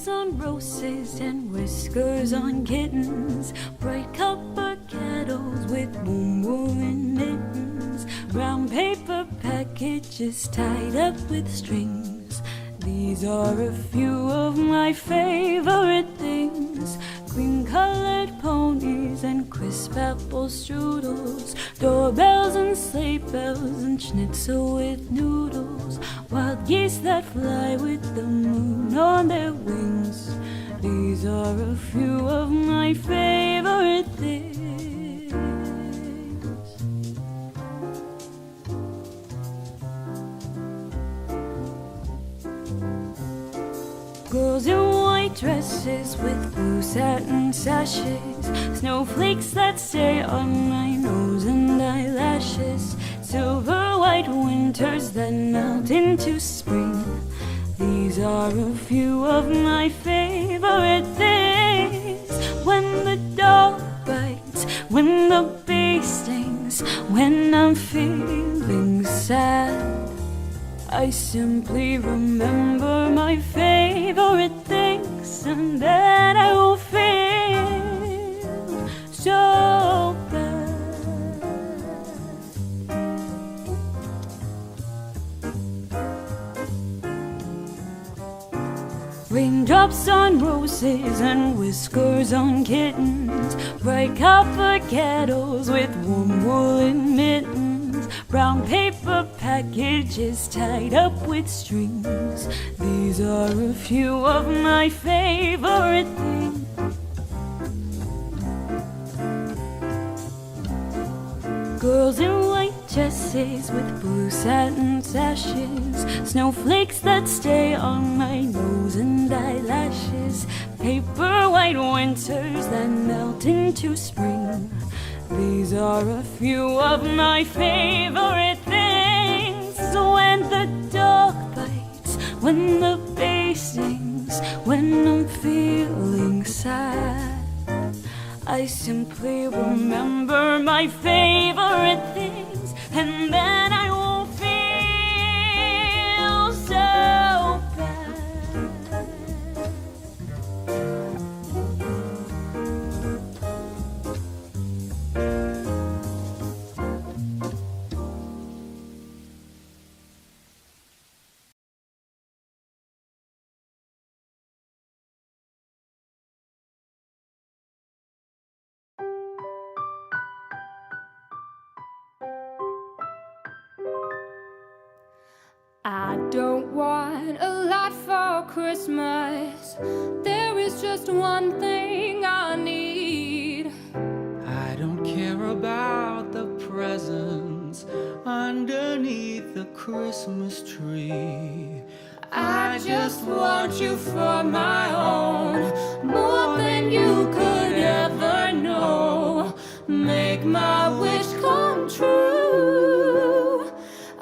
Raindrops on roses and whiskers on kittens, bright copper kettles with warm woolen mittens, brown paper packages tied up with strings. These are a few of my favorite things: cream-colored ponies and crisp apple strudels, doorbells and sleigh bells and schnitzel with noodles, wild geese that fly with the moon on their wings. These are a few of my favorite things. Girls in white dresses with blue satin sashes, snowflakes that stay on my nose and eyelashes, silver white winters that melt into spring. These are a few of my favorite things. When the dog bites, when the bee stings, when I'm feeling sad, I simply remember my favorite things, and then I will feel so bad. Raindrops on roses and whiskers on kittens, bright copper kettles with warm woolen mittens, brown paper packages tied up with strings. These are a few of my favorite things. Girls in white dresses with blue satin sashes, snowflakes that stay on my nose and eyelashes, paper white winters that melt into spring. These are a few of my favorite things. When the dog bites, when the bee stings, when I'm feeling sad, I simply remember my favorite things, and then I won't feel so bad. I don't want a lot for Christmas. There is just one thing I need. I don't care about the presents underneath the Christmas tree. I just want you for my own, more than you could ever know. Make my wish come true.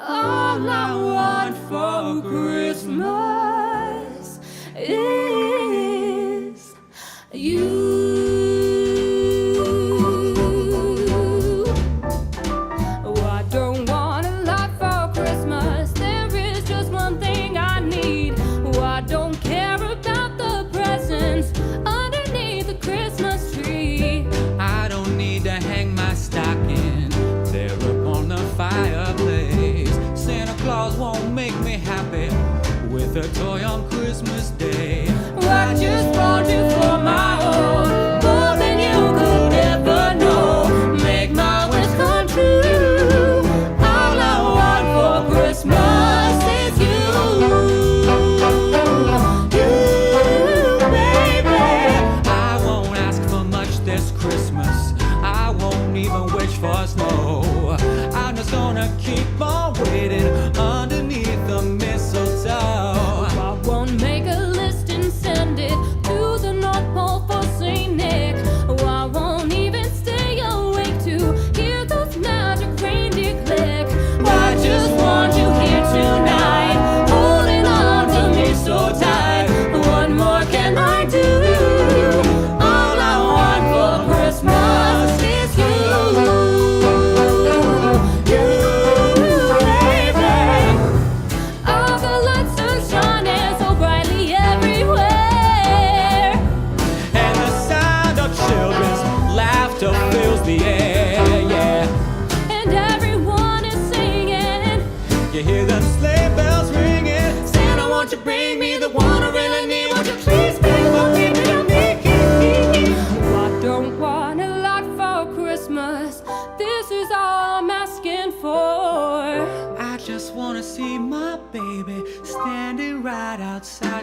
All I want for Christmas is you. Oh, I don't want a lot for Christmas. There is just one thing I need. Oh, I don't care about the presents underneath the Christmas tree. I don't need to hang my stocking there upon the fireplace. Santa Claus won't make me happy with a toy on Christmas Day. I just want you for my own, more than you could ever know. Make my wish come true. All I want for Christmas is you. You, baby. I won't ask for much this Christmas. I won't even wish for snow. I'm just gonna keep on waiting underneath the mistletoe. I won't make a list and send it to the North Pole for St. Nick. Oh, I won't even stay awake to hear those magic reindeer click. I just want you here tonight, holding on to me so tight. What more can I do? All I want for Christmas is you. You, baby. All the lights are shining so brightly everywhere.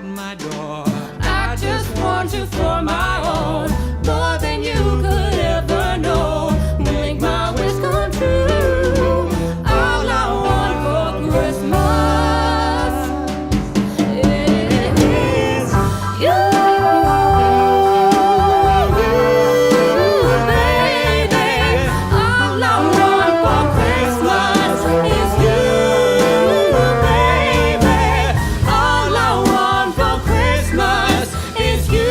at my door. I just want you for my own, more than you could ever know. Make my wish come true. All I want for Christmas is you, baby. All I want for Christmas is you, baby. All I want for Christmas is you,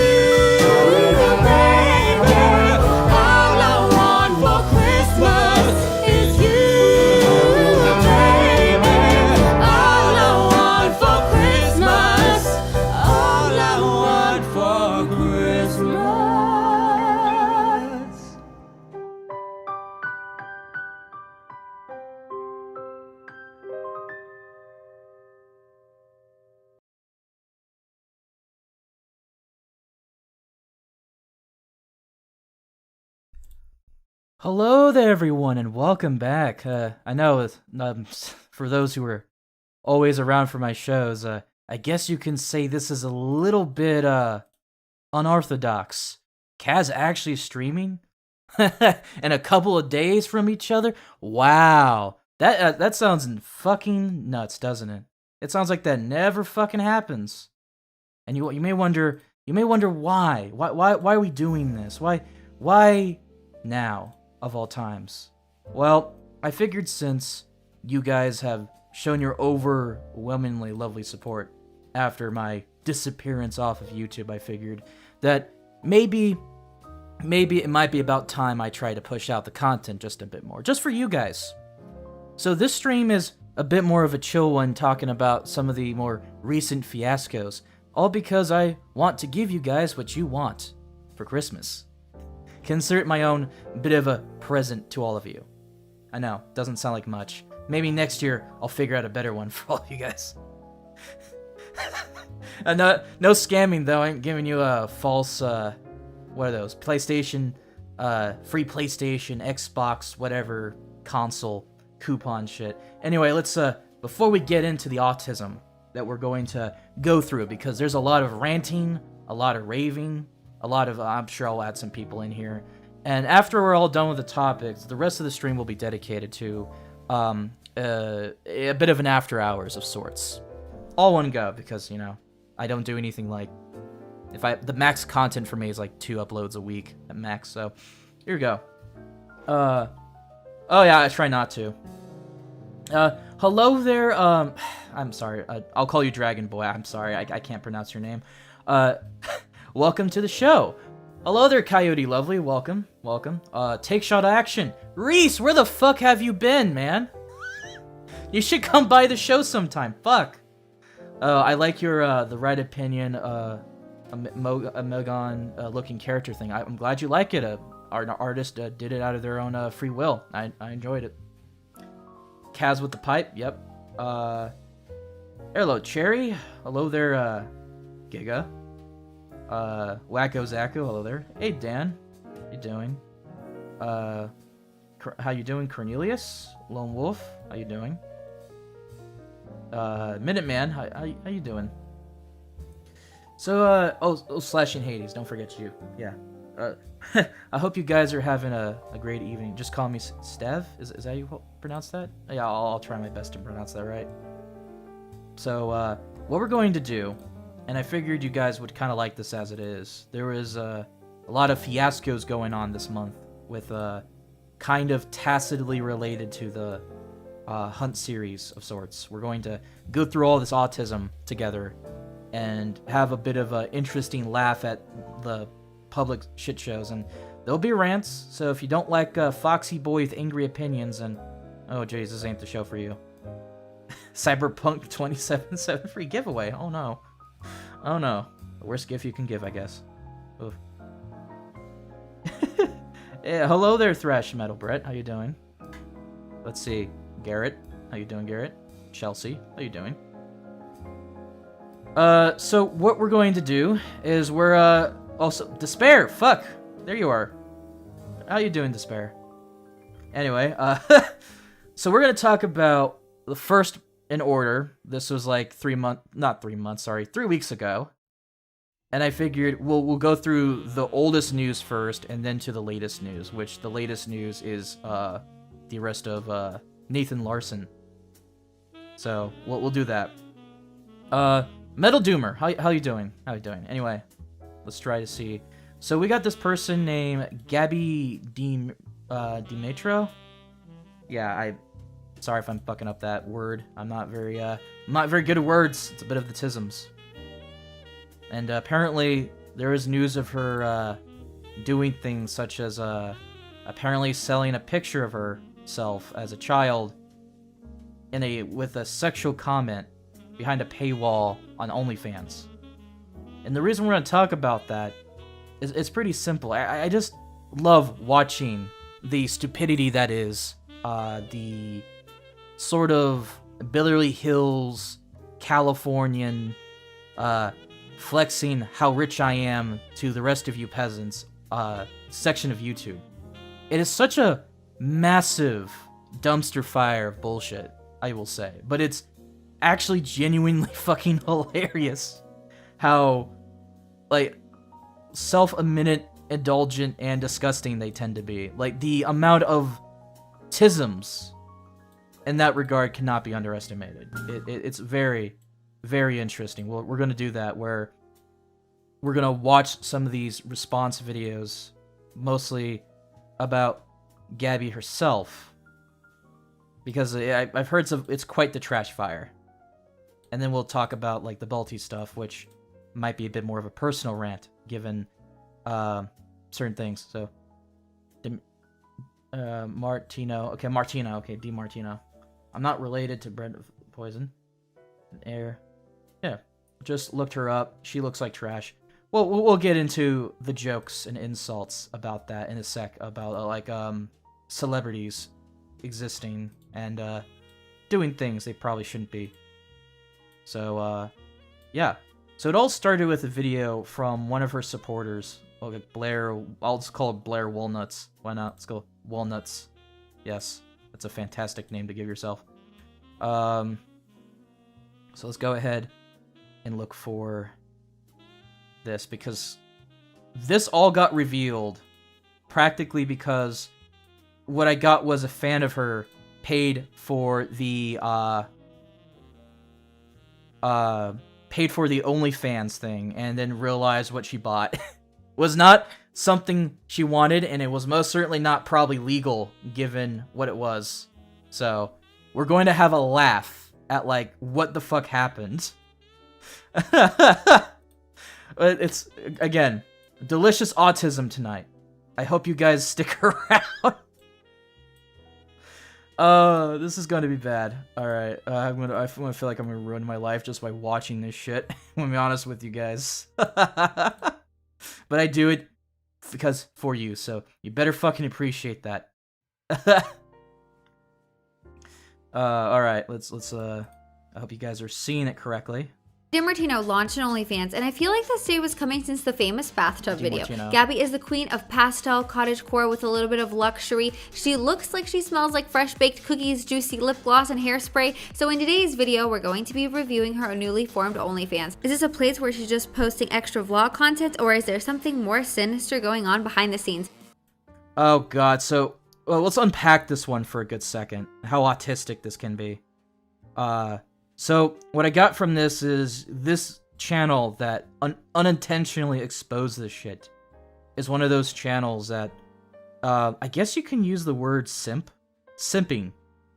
baby. All I want for Christmas is you, baby. All I want for Christmas, all I want for Christmas. Hello there, everyone, and welcome back. I know for those who are always around for my shows, I guess you can say this is a little bit unorthodox. Kaz actually streaming in a couple of days from each other. Wow, that sounds fucking nuts, doesn't it? It sounds like that never fucking happens. And you may wonder why. Why are we doing this? Why now? Of all times. Well, I figured since you guys have shown your overwhelmingly lovely support after my disappearance off of YouTube, I figured that maybe it might be about time I try to push out the content just a bit more, just for you guys. So this stream is a bit more of a chill one, talking about some of the more recent fiascos, all because I want to give you guys what you want for Christmas. Consider it my own bit of a present to all of you. I know, doesn't sound like much. Maybe next year I'll figure out a better one for all of you guys. No scamming though. I ain't giving you a false, what are those? PlayStation, free PlayStation, Xbox, whatever console coupon shit. Anyway, let's before we get into the autism that we're going to go through, because there's a lot of ranting, a lot of raving, a lot of, I'm sure I'll add some people in here. And after we're all done with the topics, the rest of the stream will be dedicated to a bit of an after hours of sorts. All one go, because, you know, I don't do anything like, the max content for me is like 2 uploads a week at max, so here we go. Oh yeah, I try not to. Hello there, I'm sorry, I'll call you Dragon Boy, I'm sorry, I can't pronounce your name. Welcome to the show. Hello there, Coyote Lovely. Welcome. Take shot action. Reese, where the fuck have you been, man? You should come by the show sometime. Fuck. I like your, the right opinion, Megan looking character thing. I'm glad you like it. Our artist did it out of their own free will. I enjoyed it. Kaz with the pipe. Yep. Hello, Cherry. Hello there, Giga. Wacko Zacko, hello there. Hey, Dan. How you doing? How you doing, Cornelius? Lone Wolf, how you doing? Minuteman, how you doing? So, Slashing Hades, don't forget you. Yeah. I hope you guys are having a great evening. Just call me Stev? Is that how you pronounce that? Yeah, I'll try my best to pronounce that right. So, what we're going to do, and I figured you guys would kind of like this as it is. There was a lot of fiascos going on this month with kind of tacitly related to the Hunt series of sorts. We're going to go through all this autism together and have a bit of an interesting laugh at the public shit shows. And there'll be rants, so if you don't like Foxy Boy with angry opinions, and oh jeez, this ain't the show for you. Cyberpunk 2077 free giveaway. Oh no. Oh no. The worst gift you can give, I guess. Oof. Yeah, hello there, Thrash Metal Brett. How you doing? Let's see. Garrett. How you doing, Garrett? Chelsea. How you doing? So what we're going to do is we're, also... Despair! Fuck! There you are. How you doing, Despair? Anyway, so we're gonna talk about the first in order. This was like 3 weeks ago. And I figured we'll go through the oldest news first and then to the latest news, which the latest news is the arrest of Nathan Larson. So we'll do that. Metal Doomer, how you doing? How you doing? Anyway, let's try to see. So we got this person named Gabi DeMartino. Yeah, sorry if I'm fucking up that word. I'm not very good at words. It's a bit of the tisms. And apparently there is news of her doing things such as apparently selling a picture of herself as a child with a sexual comment behind a paywall on OnlyFans. And the reason we're going to talk about that is it's pretty simple. I just love watching the stupidity that is the sort of Beverly Hills, Californian, flexing how rich I am to the rest of you peasants section of YouTube. It is such a massive dumpster fire of bullshit, I will say. But it's actually genuinely fucking hilarious how, like, self-eminent, indulgent, and disgusting they tend to be. Like, the amount of tisms in that regard cannot be underestimated. It's very, very interesting. We're going to do that, where we're going to watch some of these response videos, mostly about Gabby herself, because I've heard it's quite the trash fire. And then we'll talk about, like, the Balty stuff, which might be a bit more of a personal rant, given certain things. So, Martino. Okay, Martino. Okay, DeMartino. I'm not related to Brenda Poison. Air. Yeah, just looked her up. She looks like trash. Well, we'll get into the jokes and insults about that in a sec, about celebrities existing and doing things they probably shouldn't be. So yeah. So it all started with a video from one of her supporters, like Blair. I'll just call it Blair Walnuts. Why not? Let's go Walnuts. Yes, that's a fantastic name to give yourself. So let's go ahead and look for this, because this all got revealed practically because what I got was a fan of her paid for the OnlyFans thing, and then realized what she bought was not something she wanted, and it was most certainly not probably legal given what it was. So we're going to have a laugh at, like, what the fuck happened. It's, again, delicious autism tonight. I hope you guys stick around. This is going to be bad. Alright, I feel like I'm gonna ruin my life just by watching this shit. I'm gonna be honest with you guys. But I do it because for you, so you better fucking appreciate that. Alright, let's I hope you guys are seeing it correctly. DeMartino launched an OnlyFans, and I feel like this day was coming since the famous bathtub video. DeMartino. Gabby is the queen of pastel cottagecore with a little bit of luxury. She looks like she smells like fresh baked cookies, juicy lip gloss, and hairspray. So in today's video, we're going to be reviewing her newly formed OnlyFans. Is this a place where she's just posting extra vlog content, or is there something more sinister going on behind the scenes? Oh god, so let's unpack this one for a good second. How autistic this can be. So what I got from this is this channel that unintentionally exposed this shit is one of those channels that I guess you can use the word simping,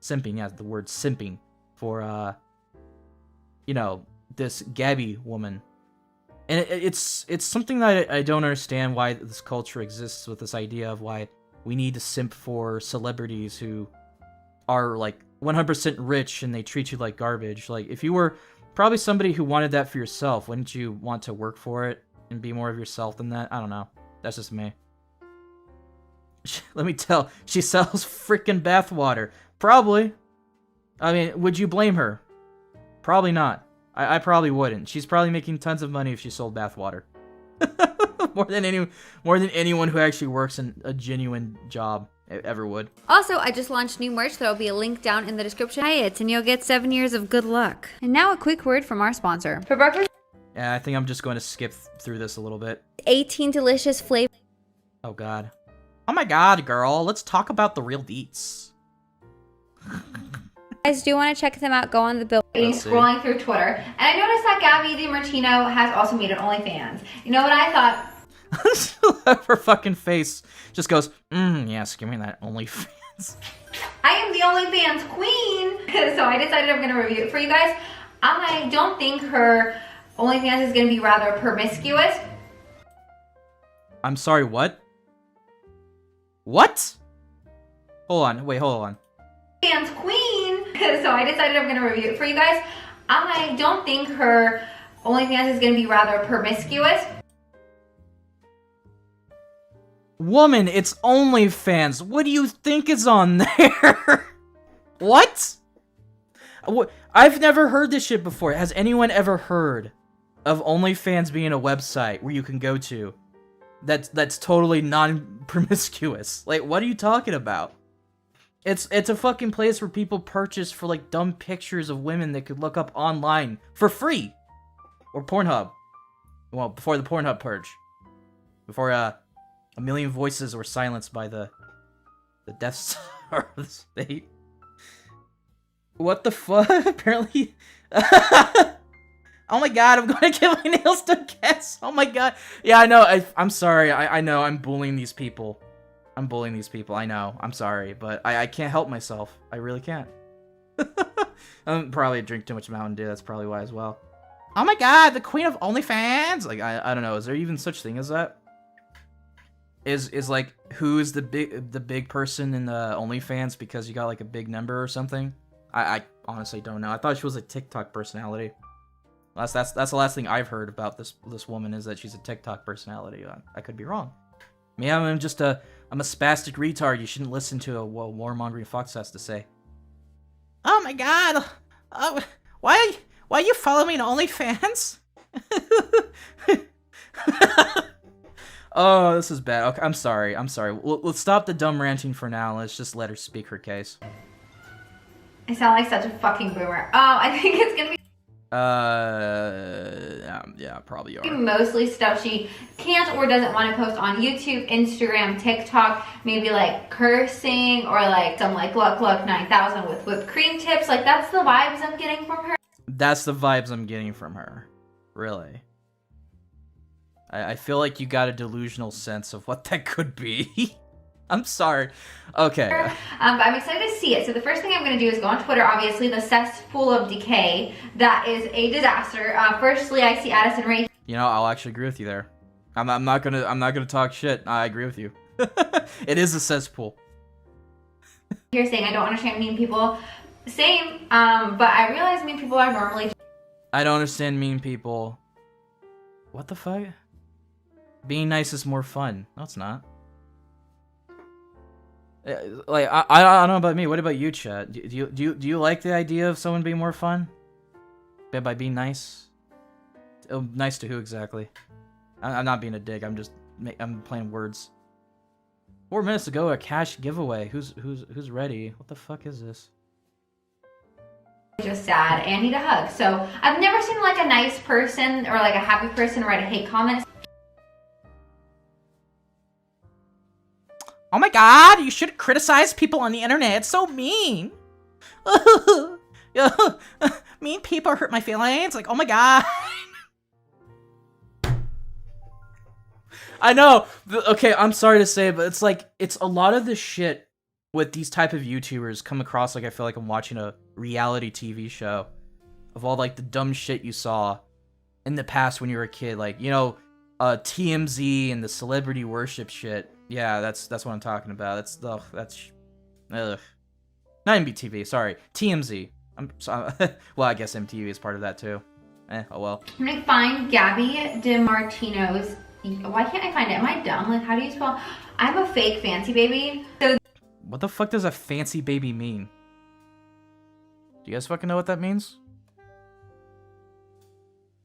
yeah, the word simping for this Gabby woman. And it's something that I don't understand why this culture exists, with this idea of why we need to simp for celebrities who are, like, 100% rich and they treat you like garbage. Like, if you were probably somebody who wanted that for yourself, wouldn't you want to work for it and be more of yourself than that? I don't know. That's just me. Let me tell, she sells freaking bathwater. Probably. I mean, would you blame her? Probably not. I probably wouldn't. She's probably making tons of money if she sold bathwater. more than anyone who actually works in a genuine job. ever would. Also, I just launched new merch. There will be a link down in the description. Buy it and you'll get 7 years of good luck. And now a quick word from our sponsor. For breakfast, Yeah, I think I'm just going to skip through this a little bit. 18 delicious flavors. Oh god. Oh my god, girl. Let's talk about the real deets. Guys do want to check them out, go on the bill. Scrolling through Twitter, and I noticed that Gabi DeMartino has also made an OnlyFans. You know what I thought? Her fucking face just goes, yes, give me that OnlyFans. I am the OnlyFans queen, so I decided I'm gonna review it for you guys. I don't think her OnlyFans is gonna be rather promiscuous. I'm sorry, what? What? Hold on, wait, hold on. Fans queen, so I decided I'm gonna review it for you guys. I don't think her OnlyFans is gonna be rather promiscuous. Woman, it's OnlyFans. What do you think is on there? What? I've never heard this shit before. Has anyone ever heard of OnlyFans being a website where you can go to that's totally non-promiscuous? Like, what are you talking about? It's a fucking place where people purchase for like dumb pictures of women they could look up online for free. Or Pornhub. Well, before the Pornhub purge. Before a million voices were silenced by the Death Star of the state. What the fuck? Apparently. Oh my god, I'm gonna get my nails done, guess. Oh my god. Yeah, I know. I'm sorry. I know. I'm bullying these people. I'm bullying these people. I know. I'm sorry, but I can't help myself. I really can't. I'm probably drink too much Mountain Dew. That's probably why as well. Oh my god, the queen of OnlyFans. Like I don't know. Is there even such thing as that? Is like who is the big person in the OnlyFans because you got like a big number or something? I honestly don't know. I thought she was a TikTok personality. That's the last thing I've heard about this woman is that she's a TikTok personality. I could be wrong. Maybe I'm a spastic retard. You shouldn't listen to what warmongering Fox has to say. Oh my god! Why you follow me on OnlyFans? Oh, this is bad. Okay, I'm sorry. Let's stop the dumb ranting for now. Let's just let her speak her case. I sound like such a fucking boomer. I think it's gonna be yeah, probably are. mostly stuff she can't or doesn't want to post on YouTube, Instagram, TikTok, maybe like cursing or like some like Luck 9000 with whipped cream tips. Like that's the vibes I'm getting from her. That's the vibes I'm getting from her. Really. I feel like you got a delusional sense of what that could be. I'm sorry. Okay. But I'm excited to see it. So the first thing I'm going to do is go on Twitter. Obviously, the cesspool of decay. That is a disaster. Firstly, I see Addison Rae. You know, I'll actually agree with you there. I'm not gonna talk shit. I agree with you. It is a cesspool. Here saying I don't understand mean people. Same. But I realize mean people are normally. I don't understand mean people. What the fuck? Being nice is more fun. No, it's not. Like I don't know about me. What about you, Chat? Do you like the idea of someone being more fun? By being nice? Oh, nice to who exactly? I'm not being a dick. I'm playing words. 4 minutes ago, a cash giveaway. Who's ready? What the fuck is this? Just sad and need a hug. So I've never seen like a nice person or like a happy person write a hate comment. Oh my god, you shouldn't criticize people on the internet. It's so mean. Mean people hurt my feelings. Like, oh my god. I know. Okay, I'm sorry to say it, but it's like, it's a lot of the shit with these type of YouTubers come across like I feel like I'm watching a reality TV show of all like the dumb shit you saw in the past when you were a kid. Like, you know, TMZ and the celebrity worship shit. Yeah, that's what I'm talking about. That's not even BTV, sorry. TMZ. Well, I guess MTV is part of that too. Oh well. I'm gonna find Gabi DeMartino's. Why can't I find it? Am I dumb? Like, how do you spell? I'm a fake fancy baby. So what the fuck does a fancy baby mean? Do you guys fucking know what that means?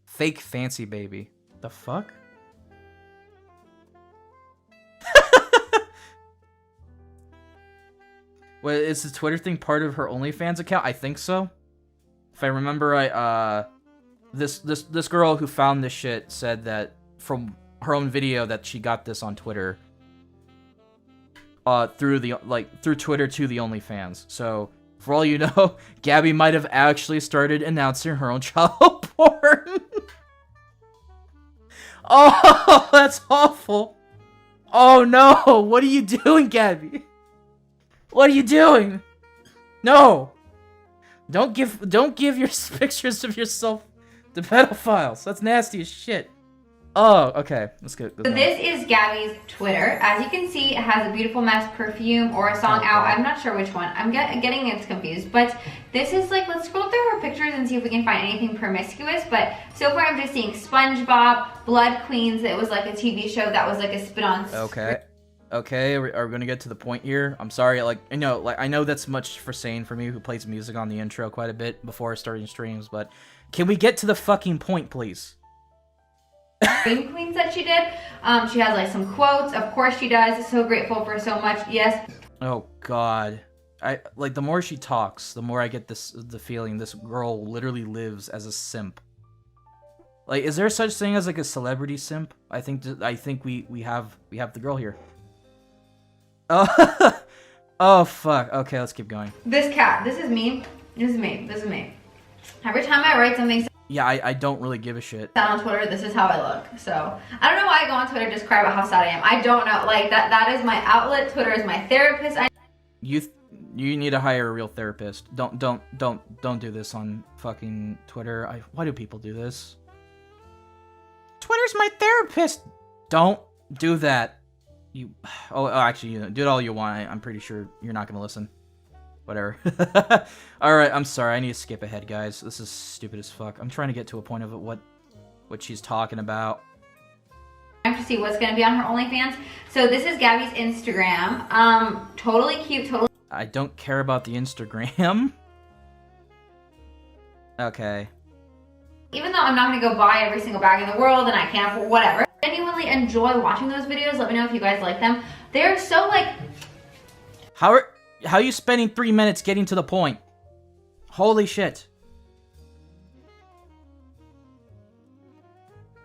Fake fancy baby. The fuck? Well, is the Twitter thing part of her OnlyFans account? I think so. If I remember right, this girl who found this shit said that from her own video that she got this on Twitter. Through Twitter to the OnlyFans. So, for all you know, Gabby might have actually started announcing her own child porn. Oh, that's awful. Oh no, what are you doing, Gabby? What are you doing? No. Don't give your pictures of yourself to pedophiles. That's nasty as shit. Oh, okay. Let's go. So this is Gabby's Twitter. As you can see, it has a Beautiful Mess perfume or a song out. I'm not sure which one. I'm getting it confused. But this is like, let's scroll through her pictures and see if we can find anything promiscuous. But so far I'm just seeing SpongeBob, Blood Queens. It was like a TV show that was like a spin on. Okay, are we gonna get to the point here? I'm sorry, I know that's much for saying for me who plays music on the intro quite a bit before starting streams, but can we get to the fucking point, please? Dream Queens that she did. She has like some quotes. Of course she does. So grateful for so much. Yes. Oh God, the more she talks, the more I get the feeling this girl literally lives as a simp. Like, is there such thing as like a celebrity simp? I think we have the girl here. Oh, oh fuck. Okay, let's keep going. This cat. This is me. This is me. This is me. Every time I write something. Yeah, I don't really give a shit. On Twitter, this is how I look. So I don't know why I go on Twitter to just cry about how sad I am. I don't know. Like that is my outlet. Twitter is my therapist. You need to hire a real therapist. Don't do this on fucking Twitter. Why do people do this? Twitter's my therapist. Don't do that. Actually, do it all you want. I'm pretty sure you're not gonna listen. Whatever. Alright, I'm sorry. I need to skip ahead, guys. This is stupid as fuck. I'm trying to get to a point of what she's talking about. I have to see what's going to be on her OnlyFans. So this is Gabby's Instagram. Totally cute. Totally. I don't care about the Instagram. Okay. Even though I'm not going to go buy every single bag in the world and I can't afford whatever. I genuinely enjoy watching those videos. Let me know if you guys like them. They're so like... How are you spending 3 minutes getting to the point? Holy shit.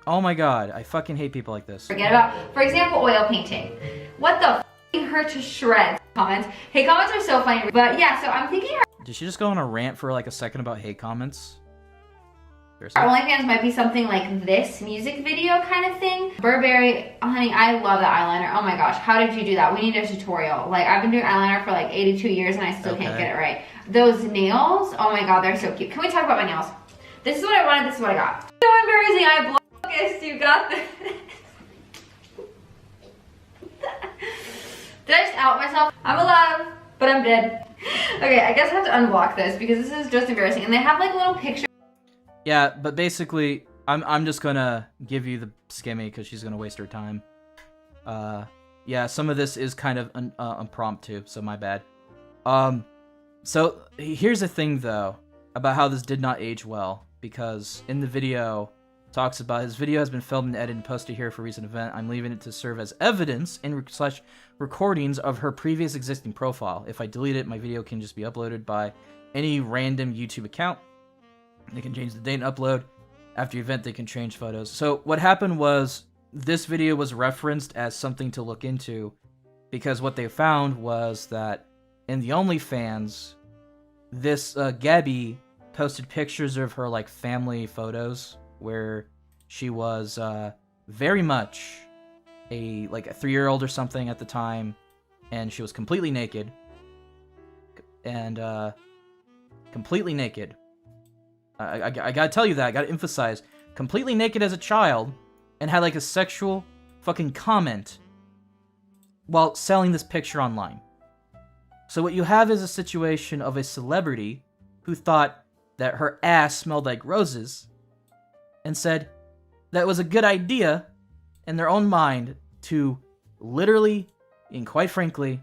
Oh my god, I fucking hate people like this. Forget about, for example, oil painting. What the f***ing her to shreds. Comments. Hey, comments are so funny. But yeah, so I'm thinking Did she just go on a rant for like a second about hate comments? our OnlyFans might be something like this music video kind of thing. Burberry, honey, I love that eyeliner. Oh my gosh, how did you do that? We need a tutorial. Like, I've been doing eyeliner for like 82 years and I still can't get it right. Those nails, oh my god, they're so cute. Can we talk about my nails? This is what I wanted, this is what I got. So embarrassing, I blocked. You got this. Did I just out myself? I'm alive, but I'm dead. Okay, I guess I have to unblock this because this is just embarrassing. And they have like a little picture. Yeah, but basically, I'm just gonna give you the skimmy because she's gonna waste her time. Yeah, some of this is kind of impromptu, so my bad. So here's the thing though about how this did not age well, because in the video talks about his video has been filmed and edited and posted here for a recent event. I'm leaving it to serve as evidence and slash recordings of her previous existing profile. If I delete it, my video can just be uploaded by any random YouTube account. They can change the date and upload. After the event, they can change photos. So what happened was this video was referenced as something to look into because what they found was that in the OnlyFans, this Gabby posted pictures of her like family photos where she was very much a 3-year-old or something at the time, and she was completely naked. And completely naked. I gotta tell you that, I gotta emphasize, completely naked as a child, and had like a sexual fucking comment while selling this picture online. So what you have is a situation of a celebrity who thought that her ass smelled like roses and said that was a good idea in their own mind to literally and quite frankly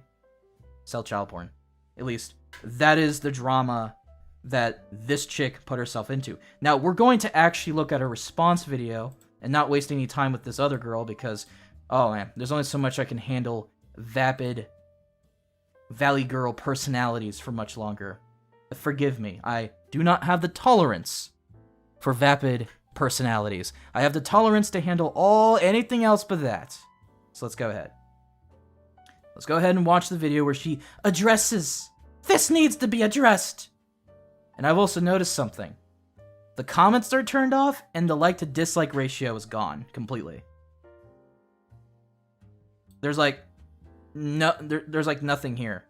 sell child porn. At least that is the drama that this chick put herself into. Now, we're going to actually look at her response video and not waste any time with this other girl because, oh man, there's only so much I can handle vapid Valley Girl personalities for much longer. Forgive me, I do not have the tolerance for vapid personalities. I have the tolerance to handle anything else but that. So let's go ahead. Let's go ahead and watch the video where she addresses. This needs to be addressed. And I've also noticed something. The comments are turned off, and the like to dislike ratio is gone completely. There's like there's like nothing here.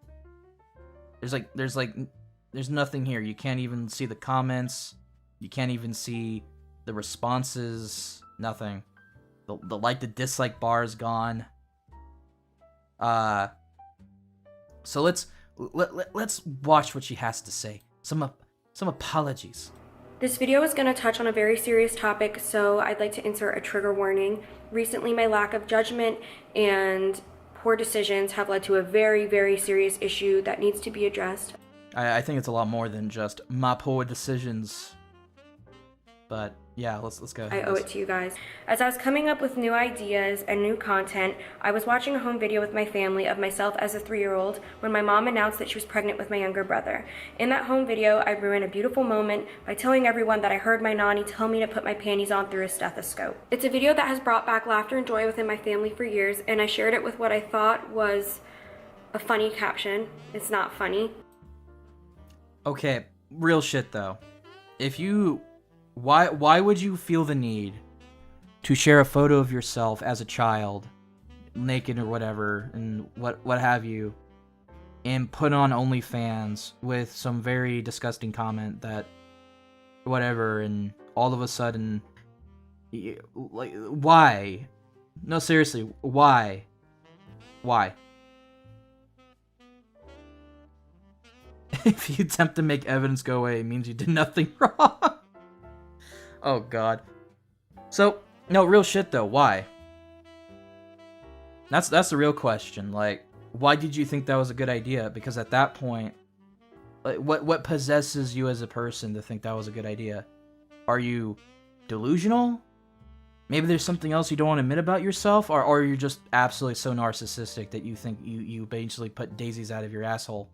There's nothing here. You can't even see the comments. You can't even see the responses. Nothing. The like to dislike bar is gone. So let's watch what she has to say. Some apologies. This video is going to touch on a very serious topic, so I'd like to insert a trigger warning. Recently, my lack of judgment and poor decisions have led to a very, very serious issue that needs to be addressed. I think it's a lot more than just my poor decisions. But yeah, let's go ahead. I owe it to you guys. As I was coming up with new ideas and new content, I was watching a home video with my family of myself as a 3-year-old when my mom announced that she was pregnant with my younger brother. In that home video, I ruined a beautiful moment by telling everyone that I heard my nanny tell me to put my panties on through a stethoscope. It's a video that has brought back laughter and joy within my family for years, and I shared it with what I thought was a funny caption. It's not funny. Okay, real shit though. If you... Why would you feel the need to share a photo of yourself as a child, naked or whatever, and what have you, and put on OnlyFans with some very disgusting comment that whatever, and all of a sudden, like, why? No, seriously, why? Why? If you attempt to make evidence go away, it means you did nothing wrong. Oh god. So, no, real shit though, why? That's the real question. Like, why did you think that was a good idea? Because at that point, like, what possesses you as a person to think that was a good idea? Are you delusional? Maybe there's something else you don't want to admit about yourself, or you're just absolutely so narcissistic that you think you basically put daisies out of your asshole.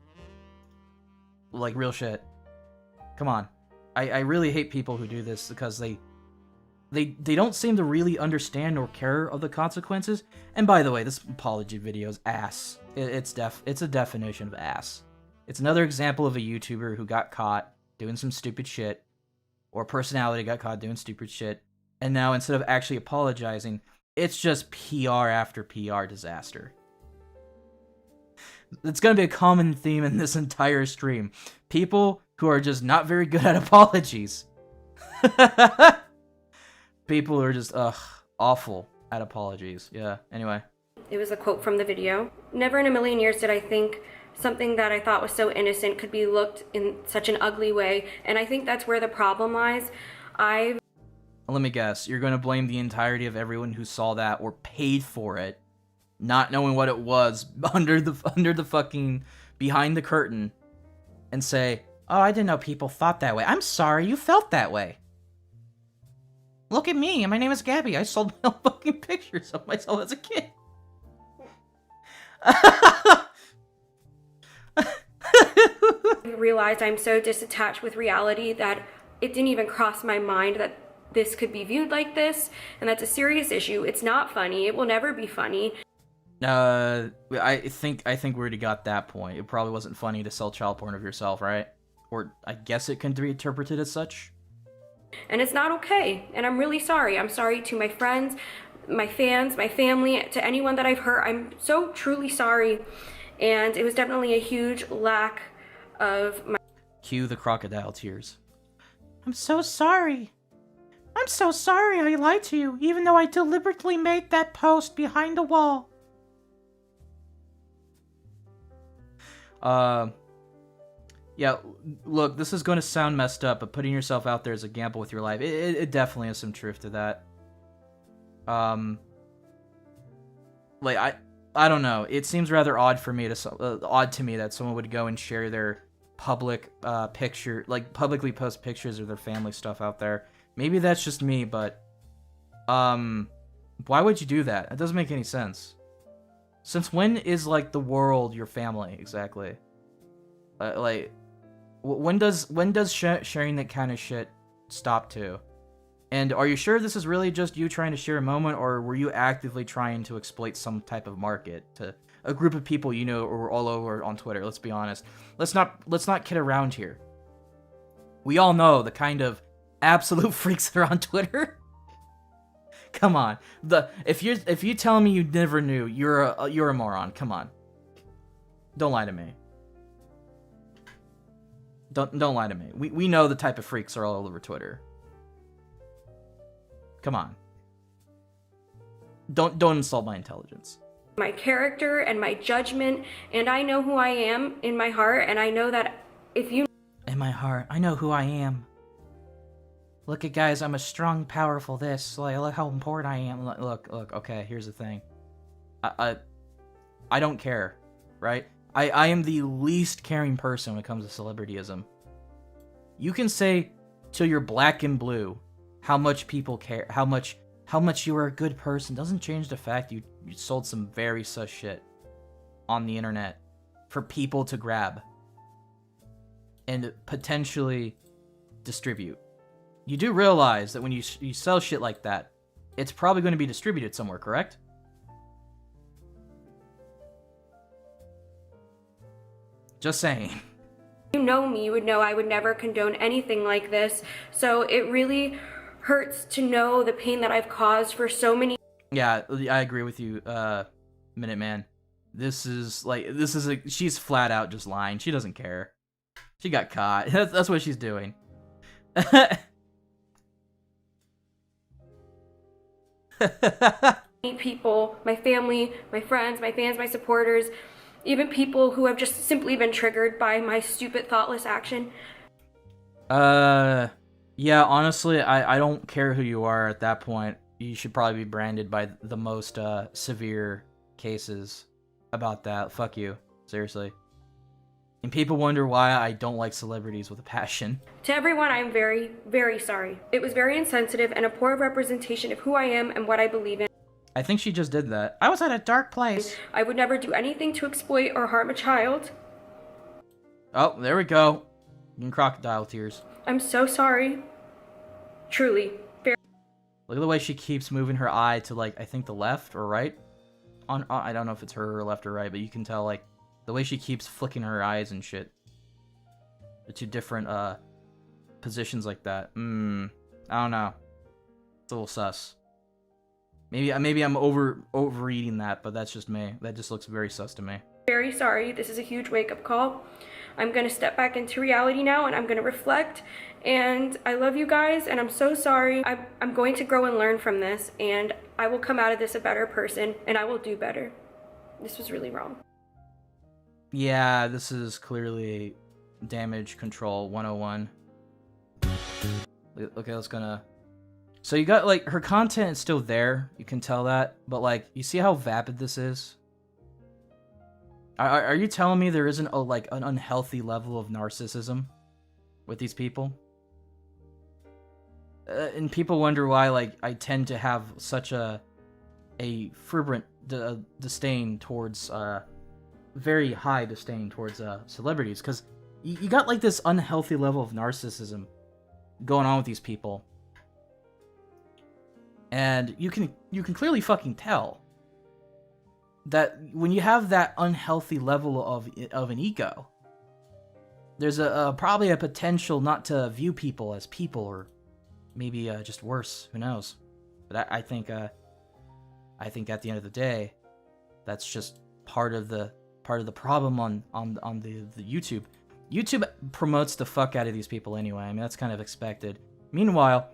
Like, real shit. Come on. I really hate people who do this because they don't seem to really understand or care of the consequences. And by the way, this apology video is ass. It's a definition of ass. It's another example of a YouTuber who got caught doing some stupid shit, or a personality got caught doing stupid shit, and now instead of actually apologizing, it's just PR after PR disaster. It's gonna be a common theme in this entire stream. People who are just not very good at apologies. People who are just, awful at apologies. Yeah, anyway. It was a quote from the video. Never in a million years did I think something that I thought was so innocent could be looked in such an ugly way, and I think that's where the problem lies. Let me guess, you're gonna blame the entirety of everyone who saw that or paid for it, not knowing what it was, under the fucking, behind the curtain, and say, oh, I didn't know people thought that way. I'm sorry you felt that way. Look at me, my name is Gabby. I sold my own fucking pictures of myself as a kid. I realized I'm so disattached with reality that it didn't even cross my mind that this could be viewed like this, and that's a serious issue. It's not funny. It will never be funny. I think we already got that point. It probably wasn't funny to sell child porn of yourself, right? Or I guess it can be interpreted as such. And it's not okay, and I'm really sorry. I'm sorry to my friends, my fans, my family, to anyone that I've hurt. I'm so truly sorry, and it was definitely a huge lack of my... Cue the crocodile tears. I'm so sorry. I'm so sorry I lied to you, even though I deliberately made that post behind a wall. Yeah, look, this is going to sound messed up, but putting yourself out there is a gamble with your life. It definitely has some truth to that. Like, I don't know. It seems rather odd for me odd to me that someone would go and share their public picture, like publicly post pictures of their family stuff out there. Maybe that's just me, but why would you do that? It doesn't make any sense. Since when is like the world your family exactly? Like, when does sharing that kind of shit stop to? And are you sure this is really just you trying to share a moment, or were you actively trying to exploit some type of market to a group of people you know or all over on Twitter? Let's be honest. Let's not kid around here. We all know the kind of absolute freaks that are on Twitter. Come on. If you tell me you never knew, you're a moron. Come on. Don't lie to me. Don't lie to me. We know the type of freaks are all over Twitter. Come on. Don't insult my intelligence. My character and my judgment, and I know who I am in my heart, and I know that if you... In my heart, I know who I am. Look at guys, I'm a strong, powerful this. Like, look how important I am. Look, okay, here's the thing. I don't care, right? I am the least caring person when it comes to celebrityism. You can say till you're black and blue how much people care, how much you are a good person. Doesn't change the fact you sold some very sus shit on the internet for people to grab and potentially distribute. You do realize that when you sell shit like that, it's probably going to be distributed somewhere, correct? Just saying. You know me, you would know I would never condone anything like this. So it really hurts to know the pain that I've caused for so many... Yeah, I agree with you, Minuteman. She's flat out just lying. She doesn't care. She got caught. That's what she's doing. People, my family, my friends, my fans, my supporters, even people who have just simply been triggered by my stupid, thoughtless action. Yeah, honestly, I don't care who you are at that point. You should probably be branded by the most severe cases about that. Fuck you. Seriously. And people wonder why I don't like celebrities with a passion. To everyone, I am very, very sorry. It was very insensitive and a poor representation of who I am and what I believe in. I think she just did that. I was at a dark place. I would never do anything to exploit or harm a child. Oh, there we go. In crocodile tears. I'm so sorry. Truly. Look at the way she keeps moving her eye to, like, I think the left or right. I don't know if it's her or left or right, but you can tell, like, the way she keeps flicking her eyes and shit. The two different, positions like that. I don't know. It's a little sus. Maybe I'm overeating that, but that's just me. That just looks very sus to me. Very sorry. This is a huge wake-up call. I'm going to step back into reality now, and I'm going to reflect. And I love you guys, and I'm so sorry. I'm going to grow and learn from this, and I will come out of this a better person, and I will do better. This was really wrong. Yeah, this is clearly damage control 101. Okay, let's gonna... So you got, like, her content is still there. You can tell that. But, like, you see how vapid this is? Are you telling me there isn't, an unhealthy level of narcissism with these people? And people wonder why, like, I tend to have such a fervent disdain towards, very high disdain towards, celebrities. Because you got, like, this unhealthy level of narcissism going on with these people. And you can clearly fucking tell that when you have that unhealthy level of an ego, there's probably a potential not to view people as people, or maybe just worse. Who knows? But I think at the end of the day, that's just part of the problem on the YouTube. YouTube promotes the fuck out of these people anyway. I mean, that's kind of expected. Meanwhile,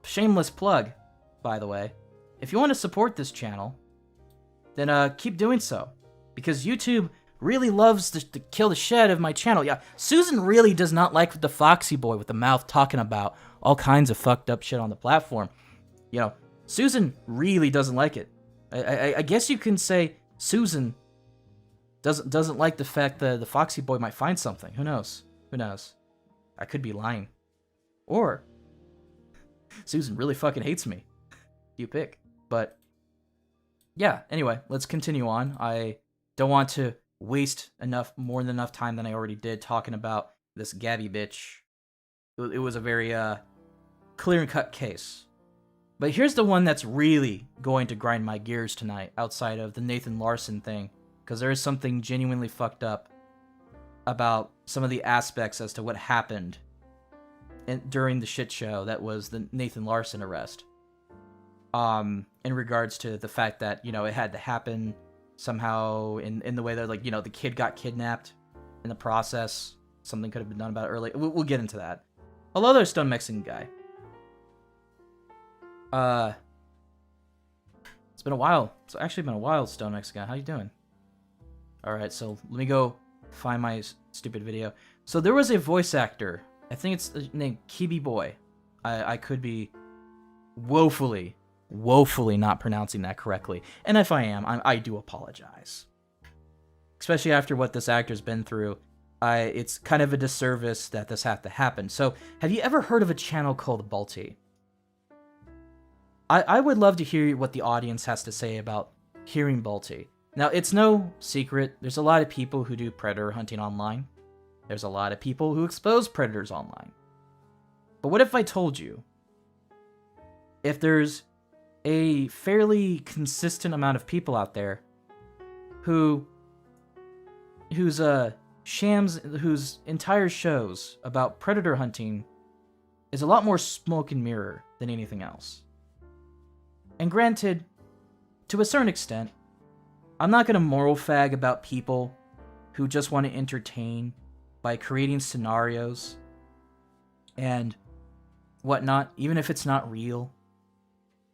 shameless plug, by the way, if you want to support this channel, then keep doing so, because YouTube really loves to kill the shit out of my channel. Yeah, Susan really does not like the Foxy boy with the mouth talking about all kinds of fucked up shit on the platform. You know, Susan really doesn't like it. I guess you can say Susan doesn't like the fact that the Foxy boy might find something. Who knows? Who knows? I could be lying. Or Susan really fucking hates me. You pick. But yeah, anyway, let's continue on. I don't want to waste more than enough time than I already did talking about this Gabby bitch. It was a very clear and cut case. But here's the one that's really going to grind my gears tonight, outside of the Nathan Larson thing, because there is something genuinely fucked up about some of the aspects as to what happened during the shit show that was the Nathan Larson arrest. In regards to the fact that, you know, it had to happen somehow in the way that, like, you know, the kid got kidnapped in the process. Something could have been done about it earlier. We'll get into that. Hello there, Stone Mexican guy. It's been a while. It's actually been a while, Stone Mexican guy. How you doing? Alright, so let me go find my stupid video. So there was a voice actor. I think it's named Kibi Boy. I could be woefully not pronouncing that correctly. And if I am, I do apologize. Especially after what this actor's been through. It's kind of a disservice that this had to happen. So, have you ever heard of a channel called Bolty? I would love to hear what the audience has to say about hearing Balty. Now, it's no secret, there's a lot of people who do predator hunting online. There's a lot of people who expose predators online. But what if I told you, if there's a fairly consistent amount of people out there whose entire shows about predator hunting is a lot more smoke and mirror than anything else. And granted, to a certain extent, I'm not going to moral fag about people who just want to entertain by creating scenarios and whatnot, even if it's not real.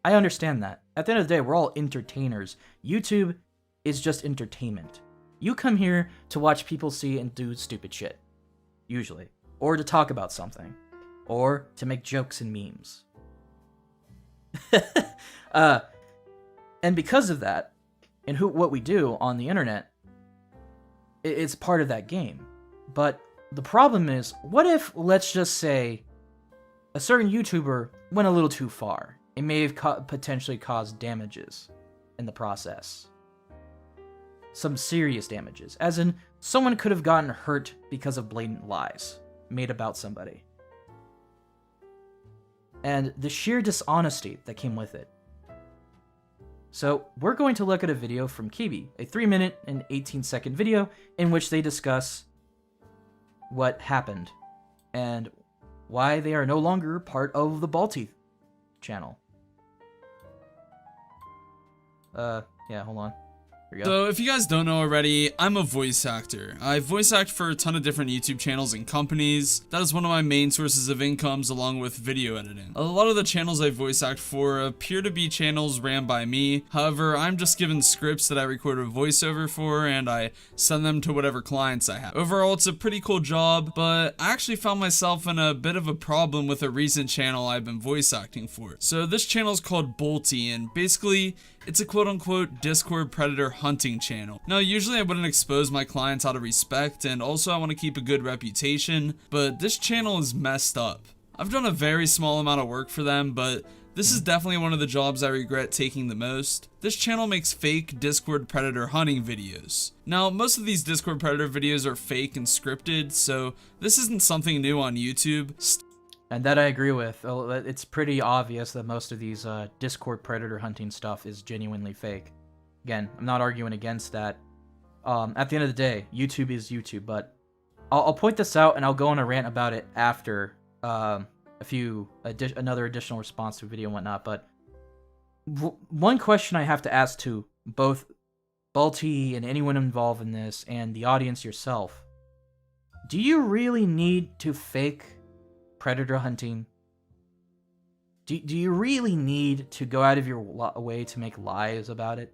I understand that. At the end of the day, we're all entertainers. YouTube is just entertainment. You come here to watch people see and do stupid shit. Usually. Or to talk about something. Or to make jokes and memes. And because of that, and what we do on the internet, it's part of that game. But the problem is, what if, let's just say, a certain YouTuber went a little too far? It may have potentially caused damages in the process. Some serious damages. As in, someone could have gotten hurt because of blatant lies made about somebody. And the sheer dishonesty that came with it. So, we're going to look at a video from Kibi, a 3-minute and 18-second video in which they discuss what happened and why they are no longer part of the Balty channel. Yeah, hold on. Here we go. So, if you guys don't know already, I'm a voice actor. I voice act for a ton of different YouTube channels and companies. That is one of my main sources of incomes, along with video editing. A lot of the channels I voice act for appear to be channels ran by me. However, I'm just given scripts that I record a voiceover for, and I send them to whatever clients I have. Overall, it's a pretty cool job, but I actually found myself in a bit of a problem with a recent channel I've been voice acting for. So, this channel is called Bolty, and basically, it's a quote-unquote Discord predator hunting channel. Now, usually I wouldn't expose my clients out of respect, and also I want to keep a good reputation, but this channel is messed up. I've done a very small amount of work for them, but this is definitely one of the jobs I regret taking the most. This channel makes fake Discord predator hunting videos. Now, most of these Discord predator videos are fake and scripted, so this isn't something new on YouTube. And that I agree with. It's pretty obvious that most of these Discord predator hunting stuff is genuinely fake. Again, I'm not arguing against that. At the end of the day, YouTube is YouTube, but I'll point this out and I'll go on a rant about it after another additional response to a video and whatnot. But one question I have to ask to both Balty and anyone involved in this and the audience yourself: do you really need to fake predator hunting? Do you really need to go out of your way to make lies about it?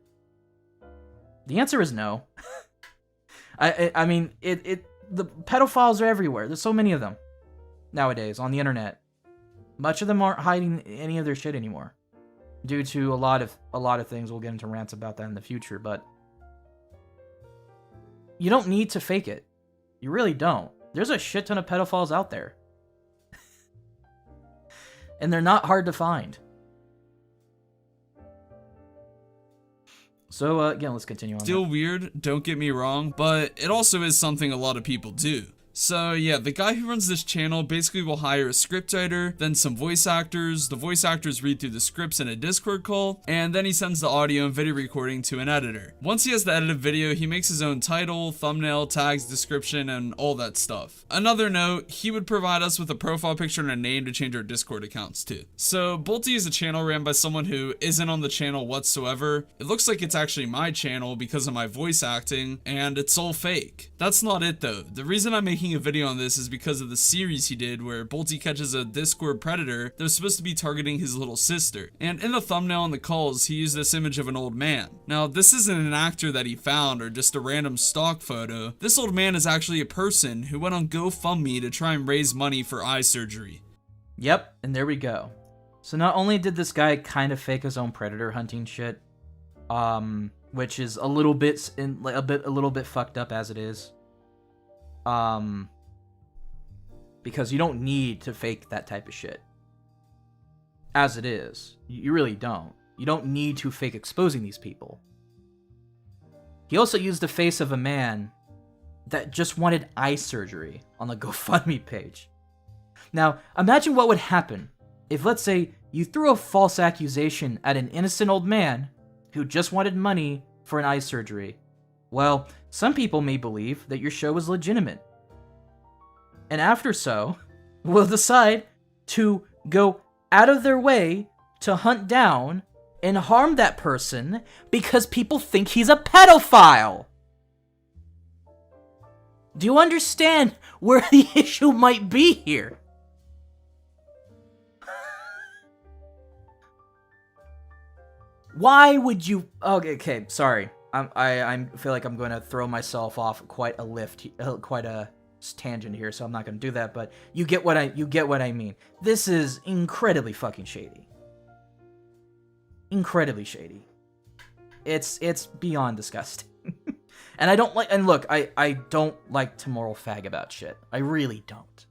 The answer is no. I mean, the pedophiles are everywhere. There's so many of them nowadays on the internet. Much of them aren't hiding any of their shit anymore, due to a lot of things. We'll get into rants about that in the future, but you don't need to fake it. You really don't. There's a shit ton of pedophiles out there. And they're not hard to find. So, again, let's continue on. Still weird, don't get me wrong, but it also is something a lot of people do. So yeah, the guy who runs this channel basically will hire a scriptwriter, then some voice actors. The voice actors read through the scripts in a Discord call, and then he sends the audio and video recording to an editor. Once he has the edited video, he makes his own title, thumbnail, tags, description, and all that stuff. Another note, he would provide us with a profile picture and a name to change our Discord accounts to. So Bolty is a channel ran by someone who isn't on the channel whatsoever. It looks like it's actually my channel because of my voice acting, and it's all fake. That's not it though. The reason I'm making a video on this is because of the series he did where Bolty catches a Discord predator that was supposed to be targeting his little sister. And in the thumbnail and the calls, he used this image of an old man. Now, this isn't an actor that he found or just a random stock photo. This old man is actually a person who went on GoFundMe to try and raise money for eye surgery. Yep, and there we go. So not only did this guy kind of fake his own predator hunting shit, which is a little bit fucked up as it is. Because you don't need to fake that type of shit. As it is. You really don't. You don't need to fake exposing these people. He also used the face of a man that just wanted eye surgery on the GoFundMe page. Now, imagine what would happen if, let's say, you threw a false accusation at an innocent old man who just wanted money for an eye surgery. Well, some people may believe that your show is legitimate. And after so, will decide to go out of their way to hunt down and harm that person because people think he's a pedophile. Do you understand where the issue might be here? Why would you... Okay, sorry. I feel like I'm going to throw myself off quite a tangent here, so I'm not going to do that, but you get what I mean. This is incredibly fucking shady. Incredibly shady. It's beyond disgusting. And I don't like, and look, I don't like to moral fag about shit. I really don't.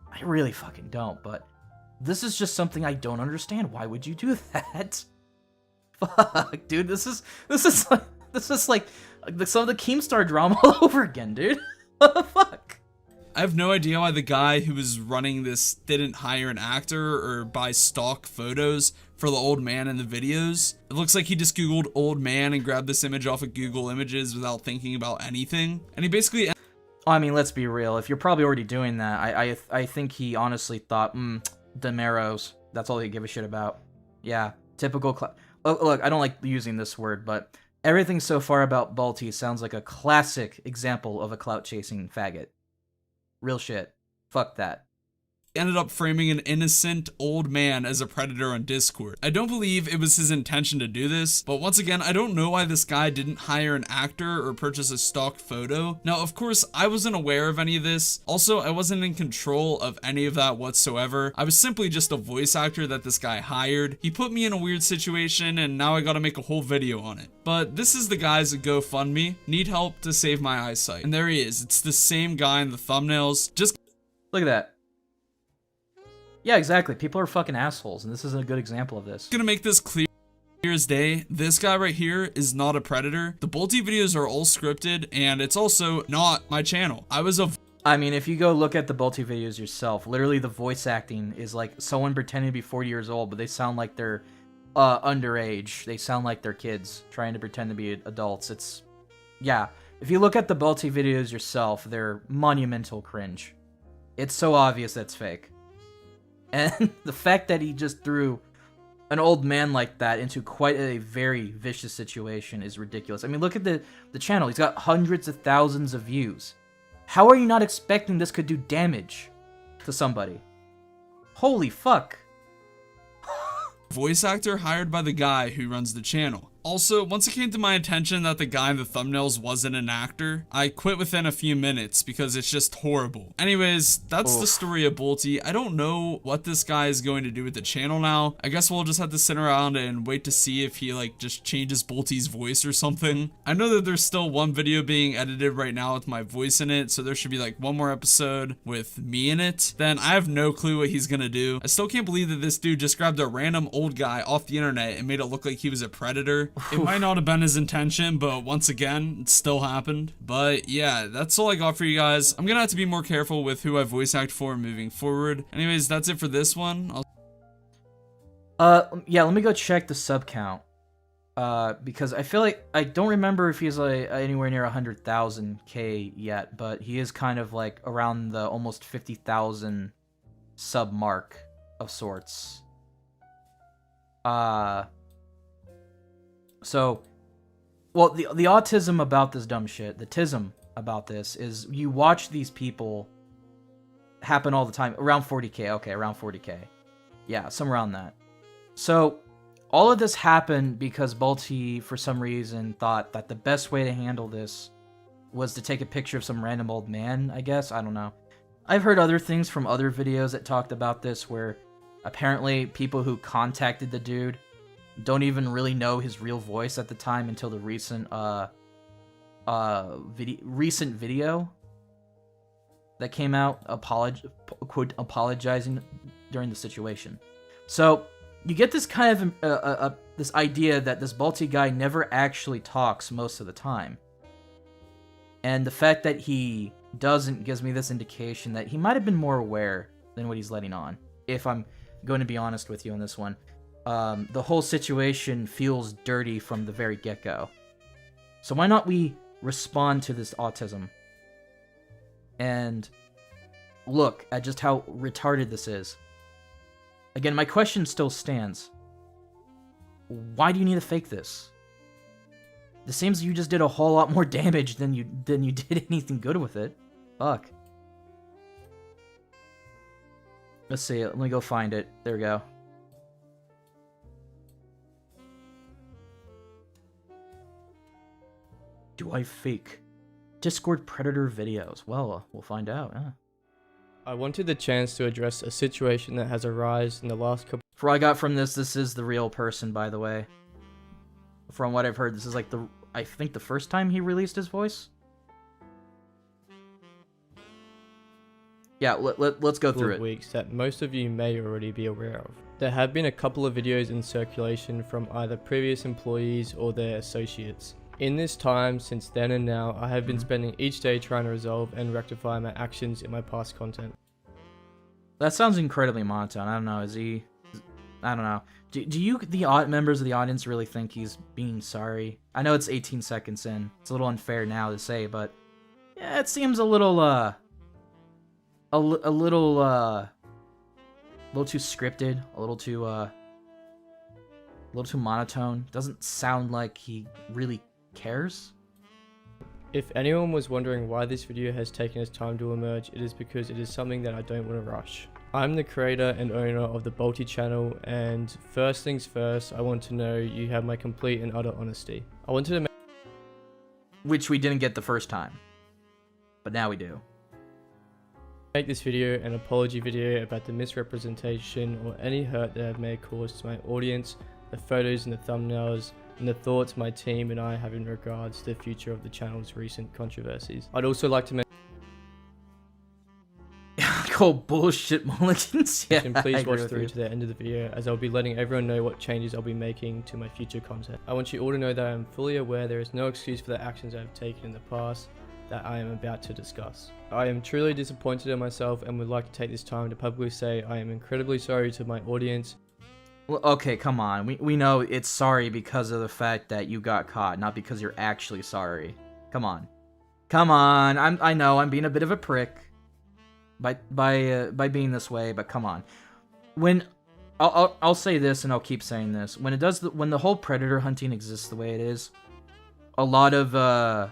I really fucking don't, but this is just something I don't understand. Why would you do that? Fuck, dude, this is like some of the Keemstar drama all over again, dude. What the fuck? I have no idea why the guy who was running this didn't hire an actor or buy stock photos for the old man in the videos. It looks like he just googled old man and grabbed this image off of Google Images without thinking about anything. And he basically... I mean, let's be real. If you're probably already doing that, I think he honestly thought, Demeros. That's all he give a shit about. Yeah, typical... Look, I don't like using this word, but everything so far about Balty sounds like a classic example of a clout-chasing faggot. Real shit. Fuck that. Ended up framing an innocent old man as a predator on Discord. I don't believe it was his intention to do this, but once again, I don't know why this guy didn't hire an actor or purchase a stock photo. Now, of course, I wasn't aware of any of this. Also, I wasn't in control of any of that whatsoever. I was simply just a voice actor that this guy hired. He put me in a weird situation, and now I gotta make a whole video on it. But this is the guy's GoFundMe. Need help to save my eyesight. And there he is. It's the same guy in the thumbnails. Just look at that. Yeah, exactly. People are fucking assholes, and this is a good example of this. Gonna make this clear as day. This guy right here is not a predator. The Bolty videos are all scripted, and it's also not my channel. I mean, if you go look at the Bolty videos yourself, literally the voice acting is like someone pretending to be 40 years old, but they sound like they're underage. They sound like they're kids trying to pretend to be adults. Yeah. If you look at the Bolty videos yourself, they're monumental cringe. It's so obvious that's fake. And the fact that he just threw an old man like that into quite a very vicious situation is ridiculous. I mean, look at the channel. He's got hundreds of thousands of views. How are you not expecting this could do damage to somebody? Holy fuck. Voice actor hired by the guy who runs the channel. Also, once it came to my attention that the guy in the thumbnails wasn't an actor, I quit within a few minutes because it's just horrible. Anyways, that's the story of Bolty. I don't know what this guy is going to do with the channel now. I guess we'll just have to sit around and wait to see if he like just changes Bolty's voice or something. I know that there's still one video being edited right now with my voice in it, so there should be like one more episode with me in it. Then I have no clue what he's gonna do. I still can't believe that this dude just grabbed a random old guy off the internet and made it look like he was a predator. It might not have been his intention, but once again, it still happened. But yeah, that's all I got for you guys. I'm gonna have to be more careful with who I voice act for moving forward. Anyways, that's it for this one. Yeah, let me go check the sub count. Because I feel like I don't remember if he's like anywhere near 100,000K yet, but he is kind of like around the almost 50,000 sub mark of sorts. So, well, the autism about this dumb shit, the tism about this is you watch these people happen all the time. Around 40K, okay, around 40K. Yeah, somewhere around that. So, all of this happened because Bolty, for some reason, thought that the best way to handle this was to take a picture of some random old man, I guess. I don't know. I've heard other things from other videos that talked about this where apparently people who contacted the dude don't even really know his real voice at the time until the recent video that came out apologizing during the situation. So you get this kind of this idea that this Balty guy never actually talks most of the time, and the fact that he doesn't gives me this indication that he might have been more aware than what he's letting on. If I'm going to be honest with you on this one. The whole situation feels dirty from the very get-go. So why not we respond to this autism and look at just how retarded this is. Again, my question still stands. Why do you need to fake this? It seems you just did a whole lot more damage than you did anything good with it. Fuck. Let's see. Let me go find it. There we go. Do I fake Discord Predator videos? Well, we'll find out. Yeah. I wanted the chance to address a situation that has arisen in the last couple. For what I got from this is the real person, by the way. From what I've heard, this is like I think the first time he released his voice. Yeah, let's go through it. Weeks that most of you may already be aware of. There have been a couple of videos in circulation from either previous employees or their associates. In this time, since then and now, I have been spending each day trying to resolve and rectify my actions in my past content. That sounds incredibly monotone. I don't know, is he... I don't know. Do you, the members of the audience, really think he's being sorry? I know it's 18 seconds in. It's a little unfair now to say, but... Yeah, it seems a little, a little too scripted, a little too monotone. Doesn't sound like he really cares. If anyone was wondering why this video has taken its time to emerge, it is because it is something that I don't want to rush. I'm the creator and owner of the Bolty channel, and first things first, I want to know you have my complete and utter honesty. I wanted to which we didn't get the first time, but now we do. Make this video an apology video about the misrepresentation or any hurt that I may cause to my audience, the photos and the thumbnails, and the thoughts my team and I have in regards to the future of the channel's recent controversies. I'd also like to Call bullshit mulligans. Yeah, please watch through to the end of the video, as I'll be letting everyone know what changes I'll be making to my future content. I want you all to know that I am fully aware there is no excuse for the actions I have taken in the past that I am about to discuss. I am truly disappointed in myself and would like to take this time to publicly say I am incredibly sorry to my audience. Well, okay, come on. We know it's sorry because of the fact that you got caught, not because you're actually sorry. Come on. Come on. I know I'm being a bit of a prick by being this way, but come on. When I'll say this and I'll keep saying this. When the whole predator hunting exists the way it is, a lot of the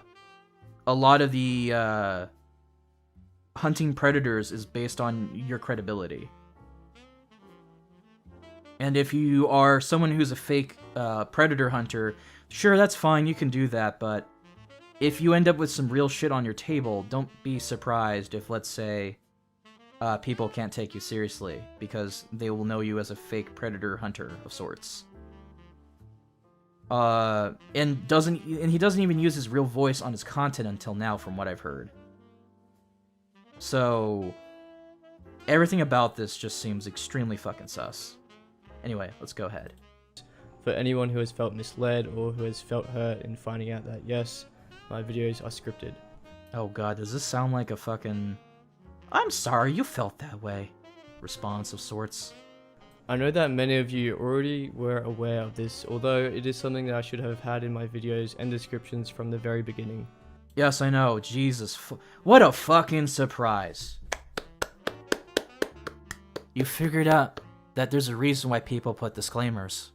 hunting predators is based on your credibility. And if you are someone who's a fake predator hunter, sure, that's fine, you can do that, but if you end up with some real shit on your table, don't be surprised if, let's say, people can't take you seriously, because they will know you as a fake predator hunter of sorts. And he doesn't even use his real voice on his content until now, from what I've heard. So, everything about this just seems extremely fucking sus. Anyway, let's go ahead. for anyone who has felt misled or who has felt hurt in finding out that yes, my videos are scripted. Oh god, does this sound like a fucking "I'm sorry you felt that way" response of sorts? I know that many of you already were aware of this, although it is something that I should have had in my videos and descriptions from the very beginning. Yes, I know. Jesus, what a fucking surprise. You figured out that there's a reason why people put disclaimers.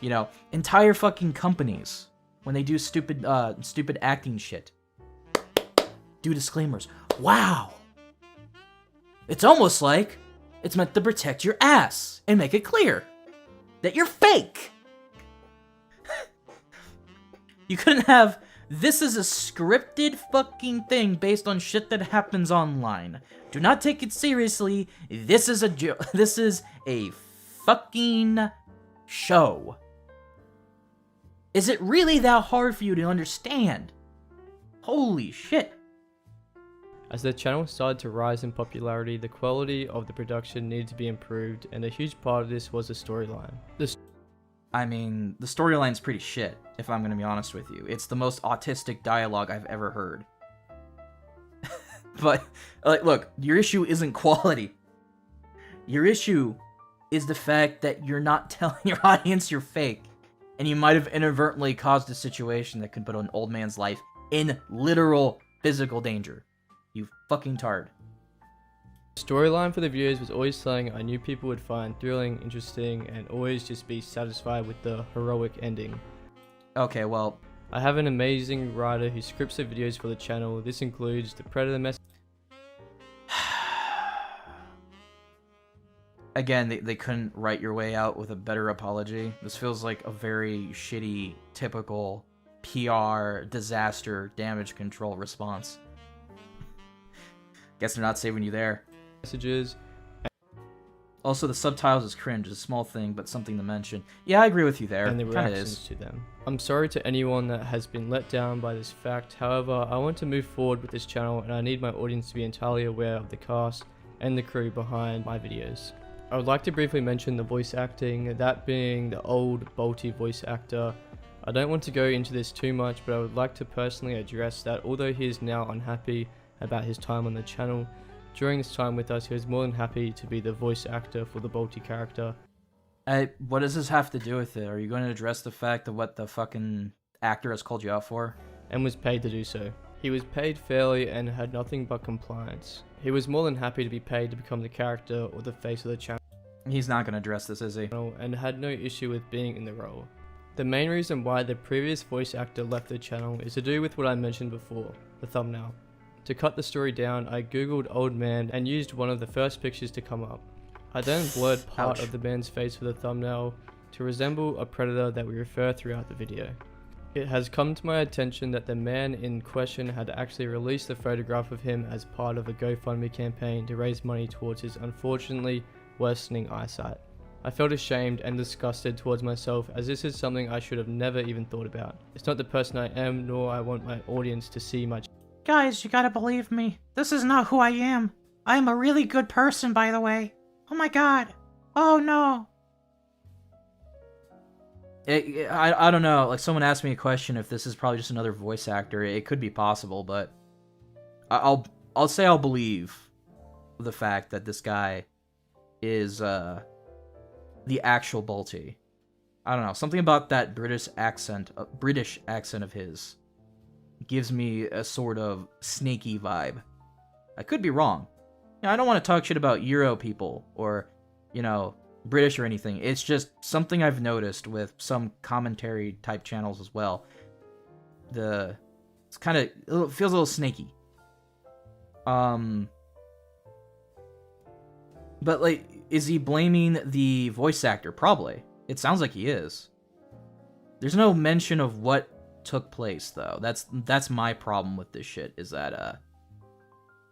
You know, entire fucking companies, when they do stupid acting shit, do disclaimers. Wow! It's almost like it's meant to protect your ass and make it clear that you're fake. You couldn't have, "This is a scripted fucking thing based on shit that happens online. Do not take it seriously. This is this is a fucking show." Is it really that hard for you to understand? Holy shit. As the channel started to rise in popularity, the quality of the production needed to be improved, and a huge part of this was the storyline. I mean, the storyline's pretty shit, if I'm gonna be honest with you. It's the most autistic dialogue I've ever heard. But, like, look, your issue isn't quality. Your issue is the fact that you're not telling your audience you're fake, and you might have inadvertently caused a situation that could put an old man's life in literal physical danger. You fucking tard. The storyline for the videos was always something I knew people would find thrilling, interesting, and always just be satisfied with the heroic ending. Okay, well, I have an amazing writer who scripts the videos for the channel. This includes the Predator message. again, they couldn't write your way out with a better apology. This feels like a very shitty, typical PR disaster damage control response. Guess they're not saving you there. Messages. Also, the subtitles is cringe. It's a small thing, but something to mention. Yeah, I agree with you there. And the Kinda reactions is. to them. I'm sorry to anyone that has been let down by this fact. However, I want to move forward with this channel, and I need my audience to be entirely aware of the cast and the crew behind my videos. I would like to briefly mention the voice acting, that being the old Bolty voice actor. I don't want to go into this too much, but I would like to personally address that although he is now unhappy about his time on the channel, during his time with us he was more than happy to be the voice actor for the Bolty character. What does this have to do with it? Are you going to address the fact of what the fucking actor has called you out for? And was paid to do so. He was paid fairly and had nothing but compliance. He was more than happy to be paid to become the character or the face of the channel. He's not going to address this, is he? And had no issue with being in the role. The main reason why the previous voice actor left the channel is to do with what I mentioned before, the thumbnail. To cut the story down, I googled old man and used one of the first pictures to come up. I then blurred part of the man's face for the thumbnail to resemble a predator that we refer throughout the video. It has come to my attention that the man in question had actually released a photograph of him as part of a GoFundMe campaign to raise money towards his unfortunately worsening eyesight. I felt ashamed and disgusted towards myself, as this is something I should have never even thought about. It's not the person I am, nor I want my audience to see my Guys, you gotta believe me. This is not who I am. I am a really good person, by the way. Oh my god. Oh no. I don't know. Like, someone asked me a question if this is probably just another voice actor. It could be possible, but I'll say I'll believe the fact that this guy is the actual Balty. I don't know. Something about that British accent of his gives me a sort of snaky vibe. I could be wrong. You know, I don't want to talk shit about Euro people or, you know, British or anything. It's just something I've noticed with some commentary type channels as well. It feels a little snaky. But like, is he blaming the voice actor? Probably. It sounds like he is. There's no mention of what took place though. That's my problem with this shit, is that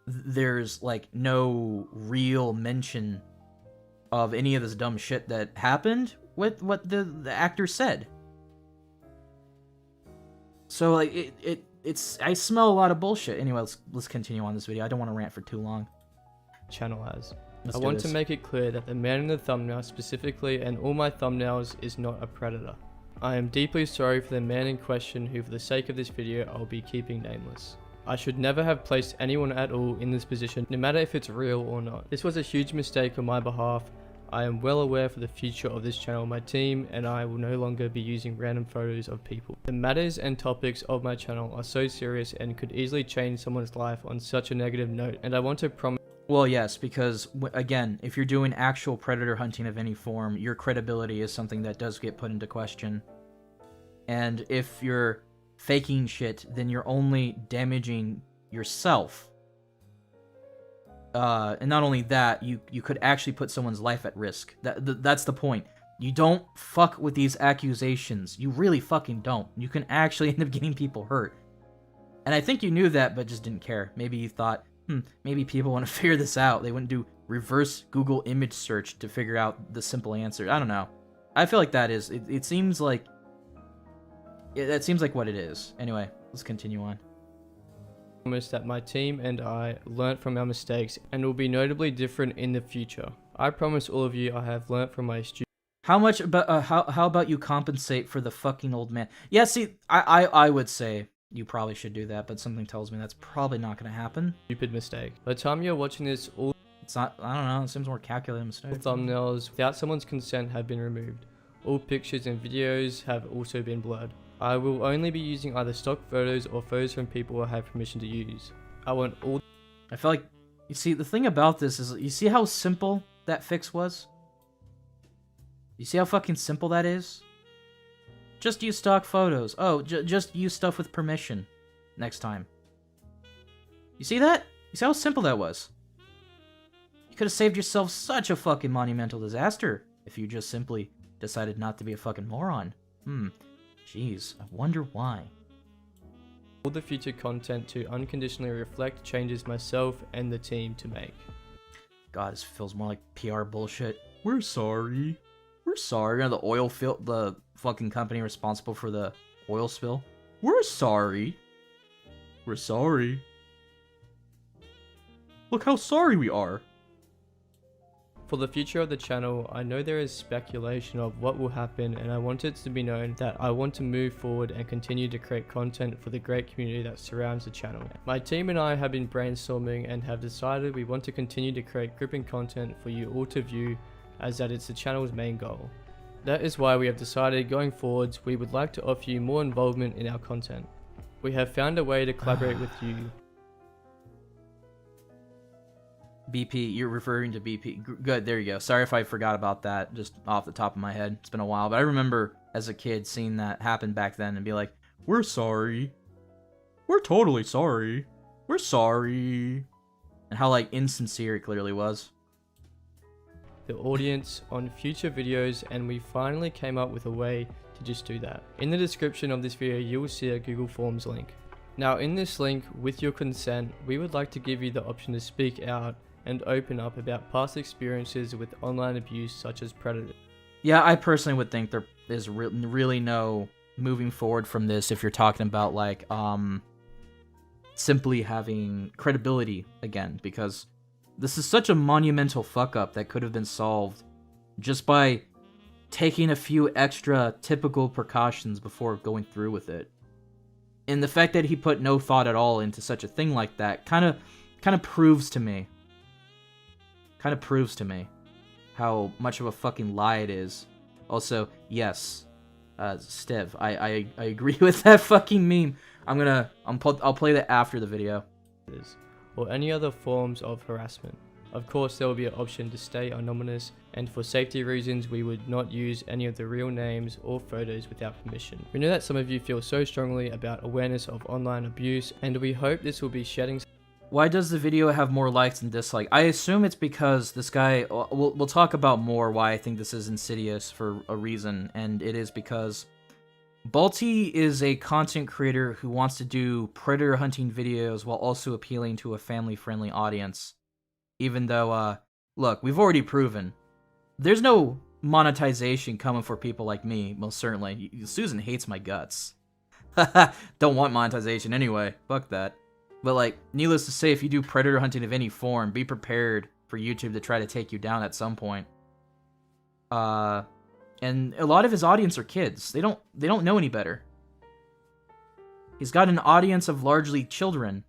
there's like no real mention of any of this dumb shit that happened with what the actor said. So like it's I smell a lot of bullshit. Anyway, let's continue on this video. I don't want to rant for too long. channel has. I want to make it clear that the man in the thumbnail specifically and all my thumbnails is not a predator. I am deeply sorry for the man in question who for the sake of this video I'll be keeping nameless. I should never have placed anyone at all in this position, no matter if it's real or not. This was a huge mistake on my behalf. I am well aware for the future of this channel, my team and I will no longer be using random photos of people. The matters and topics of my channel are so serious and could easily change someone's life on such a negative note, and I want to promise. Well, yes, because again, if you're doing actual predator hunting of any form, your credibility is something that does get put into question. And if you're faking shit, then you're only damaging yourself. And not only that, you could actually put someone's life at risk. That's the point. You don't fuck with these accusations. You really fucking don't. You can actually end up getting people hurt. And I think you knew that, but just didn't care. Maybe you thought, maybe people want to figure this out. They wouldn't do reverse Google image search to figure out the simple answer. I don't know. I feel like that is. It seems like. That seems like what it is. Anyway, let's continue on. That my team and I learnt from our mistakes and will be notably different in the future. I promise all of you I have learnt from my How much about how about you compensate for the fucking old man? Yeah, see, I would say you probably should do that, but something tells me that's probably not going to happen. Stupid mistake. By the time you're watching this, all it's not. I don't know. It seems more calculated mistake. Thumbnails without someone's consent have been removed. All pictures and videos have also been blurred. I will only be using either stock photos or photos from people I have permission to use. I want all. I feel like, you see, the thing about this is, you see how simple that fix was? You see how fucking simple that is? Just use stock photos. Oh, just use stuff with permission next time. You see that? You see how simple that was? You could have saved yourself such a fucking monumental disaster if you just simply decided not to be a fucking moron. Jeez, I wonder why. All the future content to unconditionally reflect changes myself and the team to make. God, this feels more like PR bullshit. We're sorry. We're sorry. You know, the fucking company responsible for the oil spill. We're sorry. We're sorry. Look how sorry we are. For the future of the channel, I know there is speculation of what will happen, and I want it to be known that I want to move forward and continue to create content for the great community that surrounds the channel. My team and I have been brainstorming and have decided we want to continue to create gripping content for you all to view, as that it's the channel's main goal. That is why we have decided going forwards we would like to offer you more involvement in our content. We have found a way to collaborate with you. BP, you're referring to BP. Good, there you go. Sorry if I forgot about that, just off the top of my head. It's been a while, but I remember as a kid seeing that happen back then and be like, we're sorry. We're totally sorry. We're sorry. And how, like, insincere it clearly was. The audience on future videos, and we finally came up with a way to just do that. In the description of this video, you will see a Google Forms link. Now, in this link, with your consent, we would like to give you the option to speak out and open up about past experiences with online abuse such as predators. Yeah, I personally would think there is really no moving forward from this if you're talking about, like, simply having credibility again, because this is such a monumental fuck up that could have been solved just by taking a few extra typical precautions before going through with it. And the fact that he put no thought at all into such a thing like that kind of proves to me how much of a fucking lie it is. Also, yes, Stev, I agree with that fucking meme. I'll play that after the video. Or any other forms of harassment. Of course, there will be an option to stay anonymous, and for safety reasons, we would not use any of the real names or photos without permission. We know that some of you feel so strongly about awareness of online abuse, and we hope this will be shedding. Why does the video have more likes than dislikes? I assume it's because this guy, we'll talk about more why I think this is insidious for a reason, and it is because Balty is a content creator who wants to do predator hunting videos while also appealing to a family-friendly audience. Even though, look, we've already proven there's no monetization coming for people like me, most certainly. Susan hates my guts. Don't want monetization anyway. Fuck that. But, like, needless to say, if you do predator hunting of any form, be prepared for YouTube to try to take you down at some point. And a lot of his audience are kids. They don't know any better. He's got an audience of largely children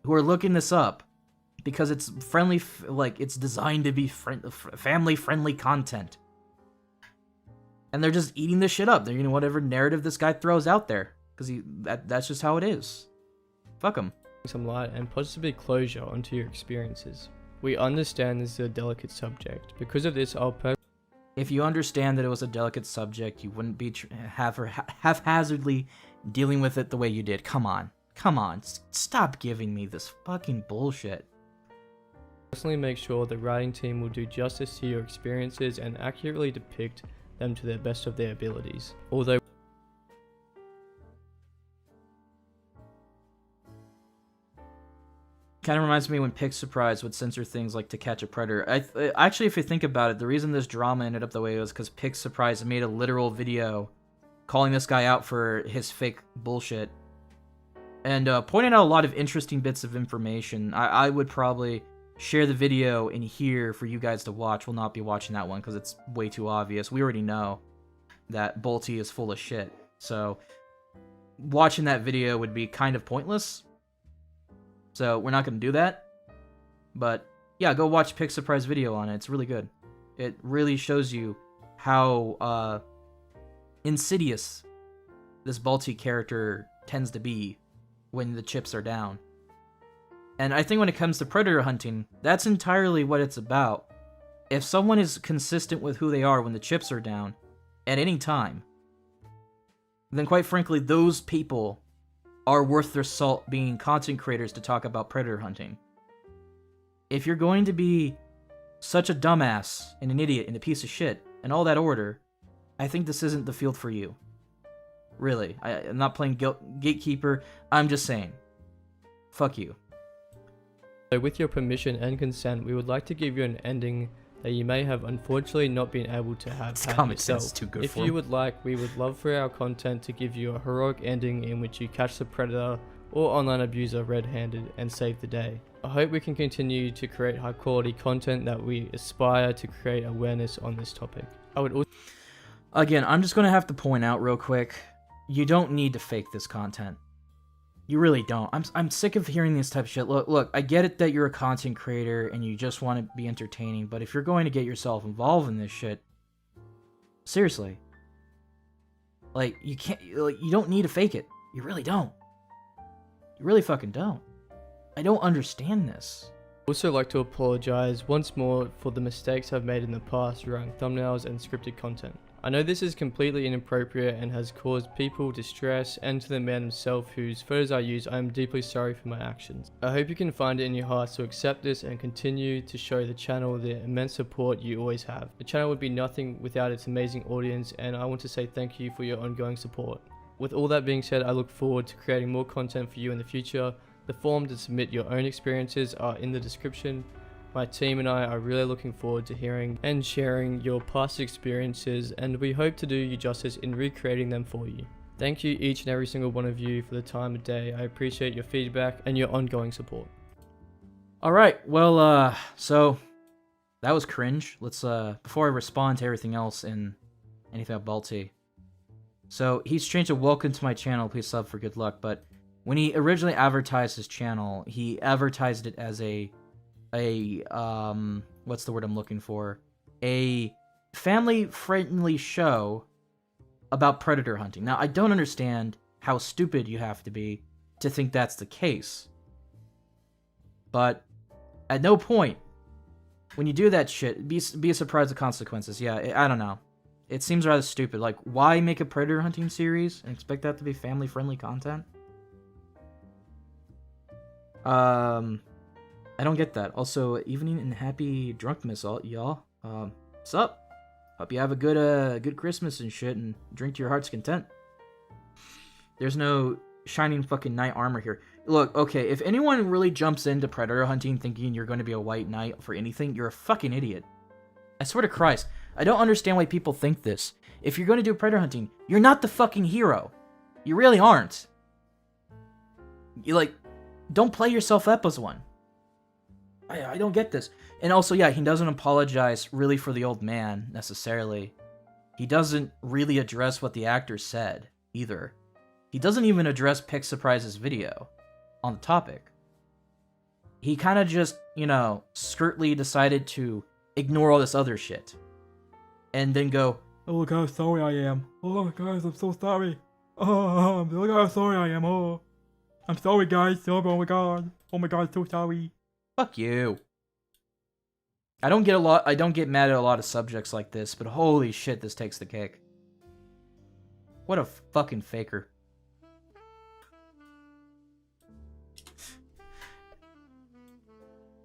who are looking this up because it's friendly, like it's designed to be family-friendly content. And they're just eating this shit up. They're eating whatever narrative this guy throws out there because that's just how it is. Fuck him. Some light and possibly closure onto your experiences. We understand this is a delicate subject. Because of this, if you understand that it was a delicate subject, you wouldn't be haphazardly dealing with it the way you did. Come on. Stop giving me this fucking bullshit. personally make sure the writing team will do justice to your experiences and accurately depict them to the best of their abilities. Although kind of reminds me when Pick Surprise would censor things like To Catch a Predator. Actually, if you think about it, the reason this drama ended up the way it was because Pick Surprise made a literal video calling this guy out for his fake bullshit and pointing out a lot of interesting bits of information. I would probably share the video in here for you guys to watch. We'll not be watching that one because it's way too obvious. We already know that Bolty is full of shit. So watching that video would be kind of pointless. So we're not going to do that. But yeah, go watch Pick Surprise video on it. It's really good. It really shows you how insidious this Balty character tends to be when the chips are down. And I think when it comes to predator hunting, that's entirely what it's about. If someone is consistent with who they are when the chips are down, at any time, then quite frankly, those people are worth their salt being content creators to talk about predator hunting. If you're going to be such a dumbass and an idiot and a piece of shit and all that order, I think this isn't the field for you. Really. I'm not playing gatekeeper. I'm just saying. Fuck you. So with your permission and consent, we would like to give you an ending that you may have unfortunately not been able to have This had comic yourself. sense is too good If for you him. would like, we would love for our content to give you a heroic ending in which you catch the predator or online abuser red-handed and save the day. I hope we can continue to create high quality content that we aspire to create awareness on this topic. I would also Again, I'm just going to have to point out real quick, you don't need to fake this content. You really don't. I'm sick of hearing this type of shit. Look, I get it that you're a content creator and you just want to be entertaining, but if you're going to get yourself involved in this shit, seriously, like, you don't need to fake it. You really don't. You really fucking don't. I don't understand this. also like to apologize once more for the mistakes I've made in the past regarding thumbnails and scripted content. I know this is completely inappropriate and has caused people distress, and to the man himself whose photos I use, I am deeply sorry for my actions. I hope you can find it in your hearts to accept this and continue to show the channel the immense support you always have. The channel would be nothing without its amazing audience, and I want to say thank you for your ongoing support. With all that being said, I look forward to creating more content for you in the future. The form to submit your own experiences are in the description. My team and I are really looking forward to hearing and sharing your past experiences, and we hope to do you justice in recreating them for you. Thank you each and every single one of you for the time of day. I appreciate your feedback and your ongoing support. Alright, well, so that was cringe. Let's, before I respond to everything else in anything about Balty. So, he's changed to welcome to my channel, please sub for good luck, but when he originally advertised his channel, he advertised it as what's the word I'm looking for? A family-friendly show about predator hunting. Now, I don't understand how stupid you have to be to think that's the case. But at no point, when you do that shit, be surprised of consequences. Yeah, I don't know. It seems rather stupid. Like, why make a predator hunting series and expect that to be family-friendly content? I don't get that. Also, evening and happy drunkness, y'all. What's up? Hope you have a good Christmas and shit, and drink to your heart's content. There's no shining fucking knight armor here. Look, okay, if anyone really jumps into predator hunting thinking you're going to be a white knight for anything, you're a fucking idiot. I swear to Christ, I don't understand why people think this. If you're going to do predator hunting, you're not the fucking hero. You really aren't. You, don't play yourself up as one. I don't get this. And also, yeah, he doesn't apologize really for the old man, necessarily. He doesn't really address what the actor said, either. He doesn't even address Pick Surprise's video on the topic. He kind of just, you know, skirtly decided to ignore all this other shit. And then go, oh, look how sorry I am. Oh, guys, I'm so sorry. Oh, look how sorry I am. Oh, I'm sorry, guys. Oh my god. Oh my god, so sorry. Fuck you. I don't get mad at a lot of subjects like this, but holy shit, this takes the cake. What a fucking faker.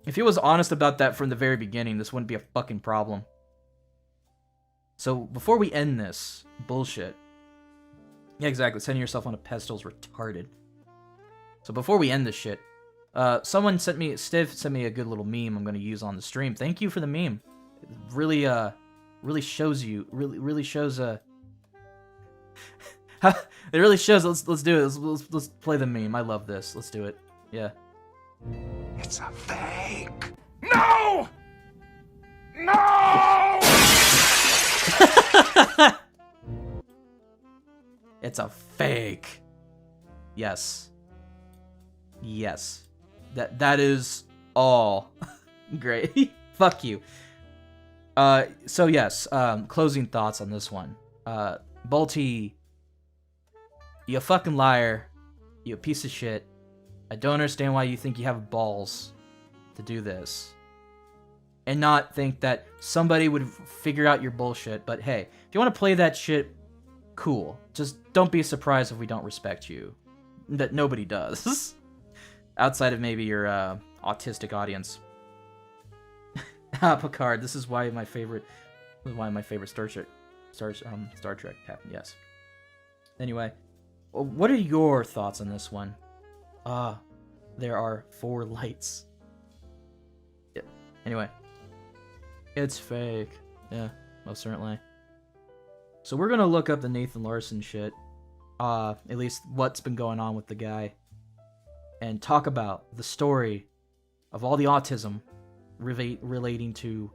If he was honest about that from the very beginning, this wouldn't be a fucking problem. So, before we end this bullshit... Yeah, exactly, setting yourself on a pedestal is retarded. So before we end this shit, Stiv sent me a good little meme I'm gonna use on the stream. Thank you for the meme. It really shows you, really shows, it really shows, let's do it, let's play the meme. I love this, let's do it, yeah. It's a fake. No! No! It's a fake. Yes. Yes. That is all. Great. Fuck you. So yes, closing thoughts on this one. Bolty, you fucking liar. You a piece of shit. I don't understand why you think you have balls to do this. And not think that somebody would figure out your bullshit. But hey, if you want to play that shit, cool. Just don't be surprised if we don't respect you. That nobody does. Outside of maybe your autistic audience. Picard, this is why my favorite Star Trek happened, yes. Anyway, what are your thoughts on this one? There are 4 lights. Yeah. Anyway. It's fake. Yeah, most certainly. So we're gonna look up the Nathan Larson shit. At least what's been going on with the guy. And talk about the story of all the autism relating to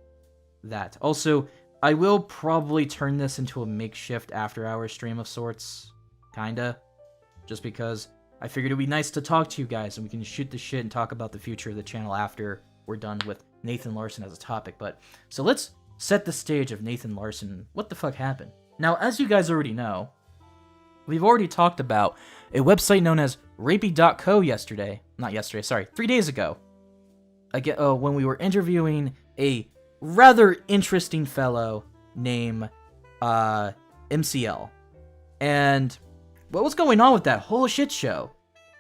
that. Also, I will probably turn this into a makeshift after-hour stream of sorts. Kinda. Just because I figured it would be nice to talk to you guys and we can shoot the shit and talk about the future of the channel after we're done with Nathan Larson as a topic. But so let's set the stage of Nathan Larson. What the fuck happened? Now, as you guys already know, we've already talked about a website known as rapey.co yesterday. Not yesterday, sorry, 3 days ago. Again, when we were interviewing a rather interesting fellow named MCL. And what was going on with that whole shit show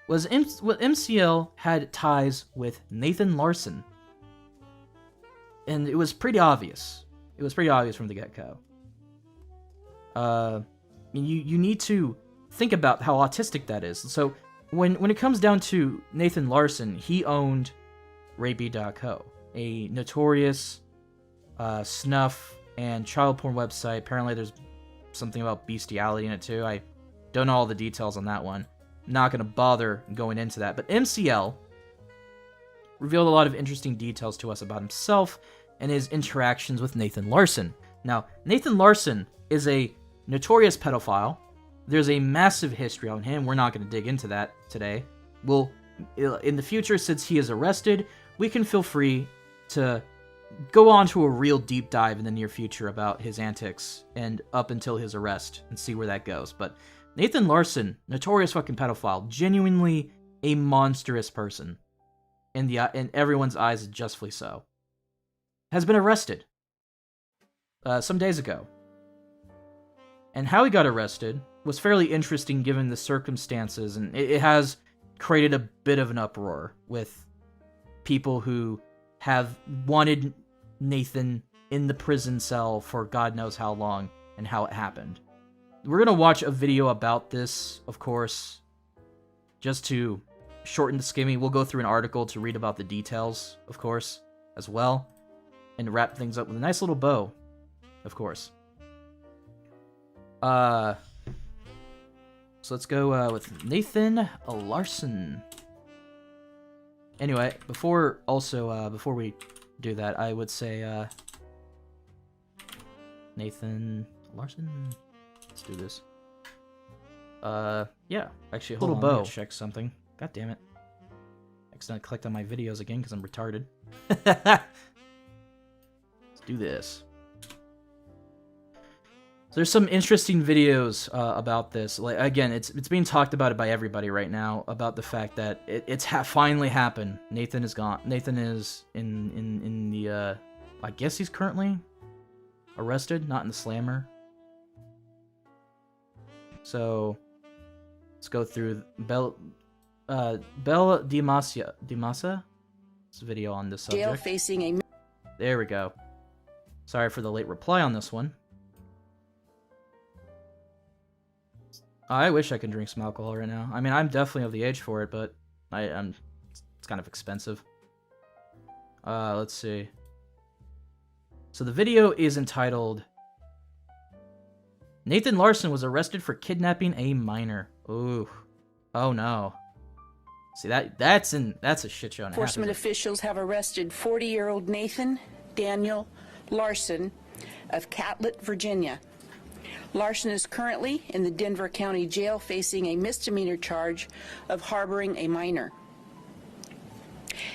was MCL had ties with Nathan Larson. And it was pretty obvious. It was pretty obvious from the get-go. You need to think about how autistic that is. So when it comes down to Nathan Larson, he owned rapey.co, a notorious snuff and child porn website. Apparently there's something about bestiality in it too. I don't know all the details on that one. Not going to bother going into that. But MCL revealed a lot of interesting details to us about himself and his interactions with Nathan Larson. Now, Nathan Larson is a notorious pedophile. There's a massive history on him. We're not going to dig into that today. We'll, in the future, since he is arrested, we can feel free to go on to a real deep dive in the near future about his antics and up until his arrest and see where that goes. But Nathan Larson, notorious fucking pedophile, genuinely a monstrous person. In everyone's eyes, justly so, has been arrested some days ago. And how he got arrested was fairly interesting given the circumstances, and it has created a bit of an uproar with people who have wanted Nathan in the prison cell for God knows how long and how it happened. We're going to watch a video about this, of course, just to shorten the skimming. We'll go through an article to read about the details, of course, as well, and wrap things up with a nice little bow, of course. So let's go with Nathan Larson. Anyway, before we do that, I would say, Nathan Larson? Let's do this. Yeah. Actually, hold on, let me check something. God damn it. Accidentally clicked on my videos again because I'm retarded. Let's do this. So there's some interesting videos about this. Like, again, it's being talked about by everybody right now about the fact that it's finally happened. Nathan is gone. Nathan is in the I guess he's currently arrested, not in the slammer. So let's go through Bella Dimasa. This video on this subject. Jail facing a. There we go. Sorry for the late reply on this one. I wish I could drink some alcohol right now. I mean, I'm definitely of the age for it, but it's kind of expensive. Let's see. So the video is entitled Nathan Larson was arrested for kidnapping a minor. Ooh. Oh no. See, that's a shit show. Enforcement officials have arrested 40-year-old Nathan Daniel Larson of Catlett, Virginia. Larson is currently in the Denver County Jail facing a misdemeanor charge of harboring a minor.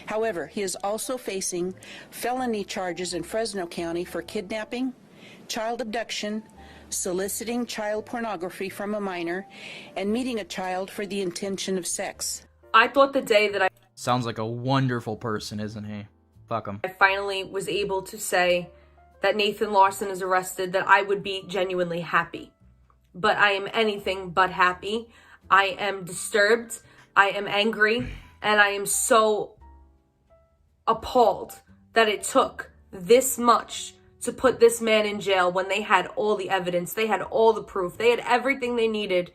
However, he is also facing felony charges in Fresno County for kidnapping, child abduction, soliciting child pornography from a minor, and meeting a child for the intention of sex. I thought the day that Sounds like a wonderful person, isn't he? Fuck him. I finally was able to say that Nathan Larson is arrested, that I would be genuinely happy. But I am anything but happy. I am disturbed, I am angry, and I am so appalled that it took this much to put this man in jail when they had all the evidence, they had all the proof, they had everything they needed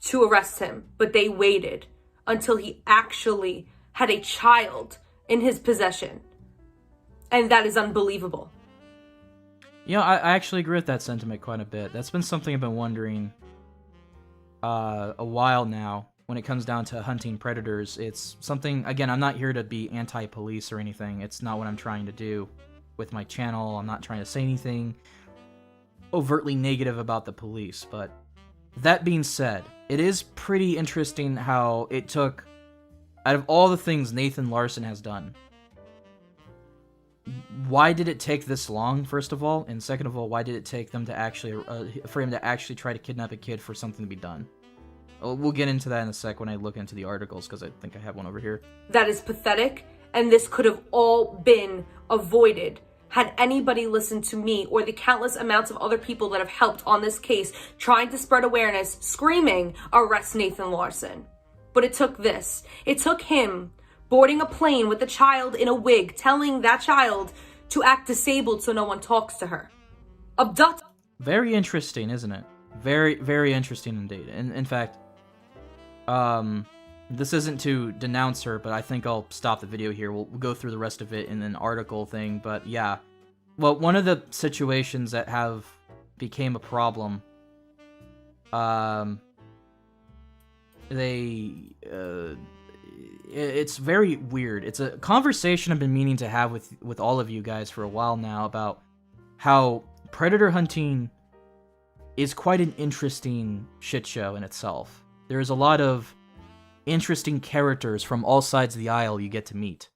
to arrest him. But they waited until he actually had a child in his possession. And that is unbelievable. You know, I actually agree with that sentiment quite a bit. That's been something I've been wondering a while now. When it comes down to hunting predators, it's something, again, I'm not here to be anti-police or anything. It's not what I'm trying to do with my channel. I'm not trying to say anything overtly negative about the police. But that being said, it is pretty interesting how it took, out of all the things Nathan Larson has done, why did it take this long, first of all? And second of all, why did it take them to actually, for him to actually try to kidnap a kid for something to be done? We'll get into that in a sec when I look into the articles, because I think I have one over here. That is pathetic, and this could have all been avoided had anybody listened to me or the countless amounts of other people that have helped on this case, trying to spread awareness, screaming, arrest Nathan Larson. But it took this. It took him boarding a plane with a child in a wig, telling that child to act disabled so no one talks to her. Abduct. Very interesting, isn't it? Very, very interesting indeed. And in fact, this isn't to denounce her, but I think I'll stop the video here. We'll go through the rest of it in an article thing, but yeah. Well, one of the situations that have became a problem, it's very weird. It's a conversation I've been meaning to have with all of you guys for a while now about how predator hunting is quite an interesting shit show in itself. There's a lot of interesting characters from all sides of the aisle you get to meet.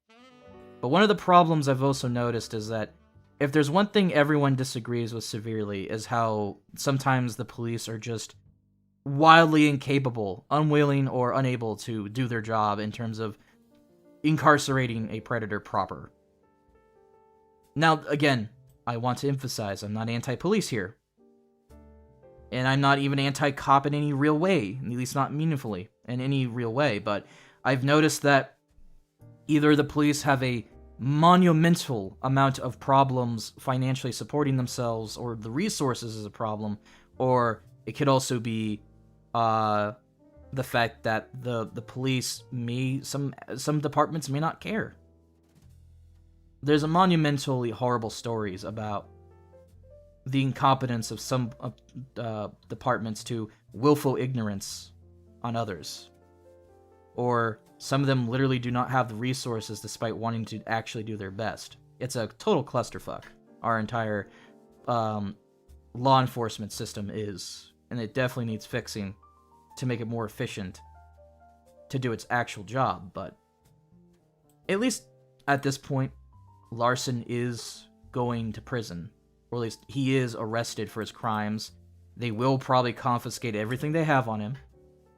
But one of the problems I've also noticed is that if there's one thing everyone disagrees with severely is how sometimes the police are just wildly incapable, unwilling, or unable to do their job in terms of incarcerating a predator proper. Now, again, I want to emphasize I'm not anti-police here. And I'm not even anti-cop in any real way, at least not meaningfully in any real way, but I've noticed that either the police have a monumental amount of problems financially supporting themselves, or the resources is a problem, or it could also be the fact that the police some departments may not care. There's a monumentally horrible stories about the incompetence of some departments to willful ignorance on others. or some of them literally do not have the resources despite wanting to actually do their best. It's a total clusterfuck. Our entire law enforcement system is, and it definitely needs fixing to make it more efficient to do its actual job, but at least at this point, Larsson is going to prison, or at least he is arrested for his crimes. They will probably confiscate everything they have on him.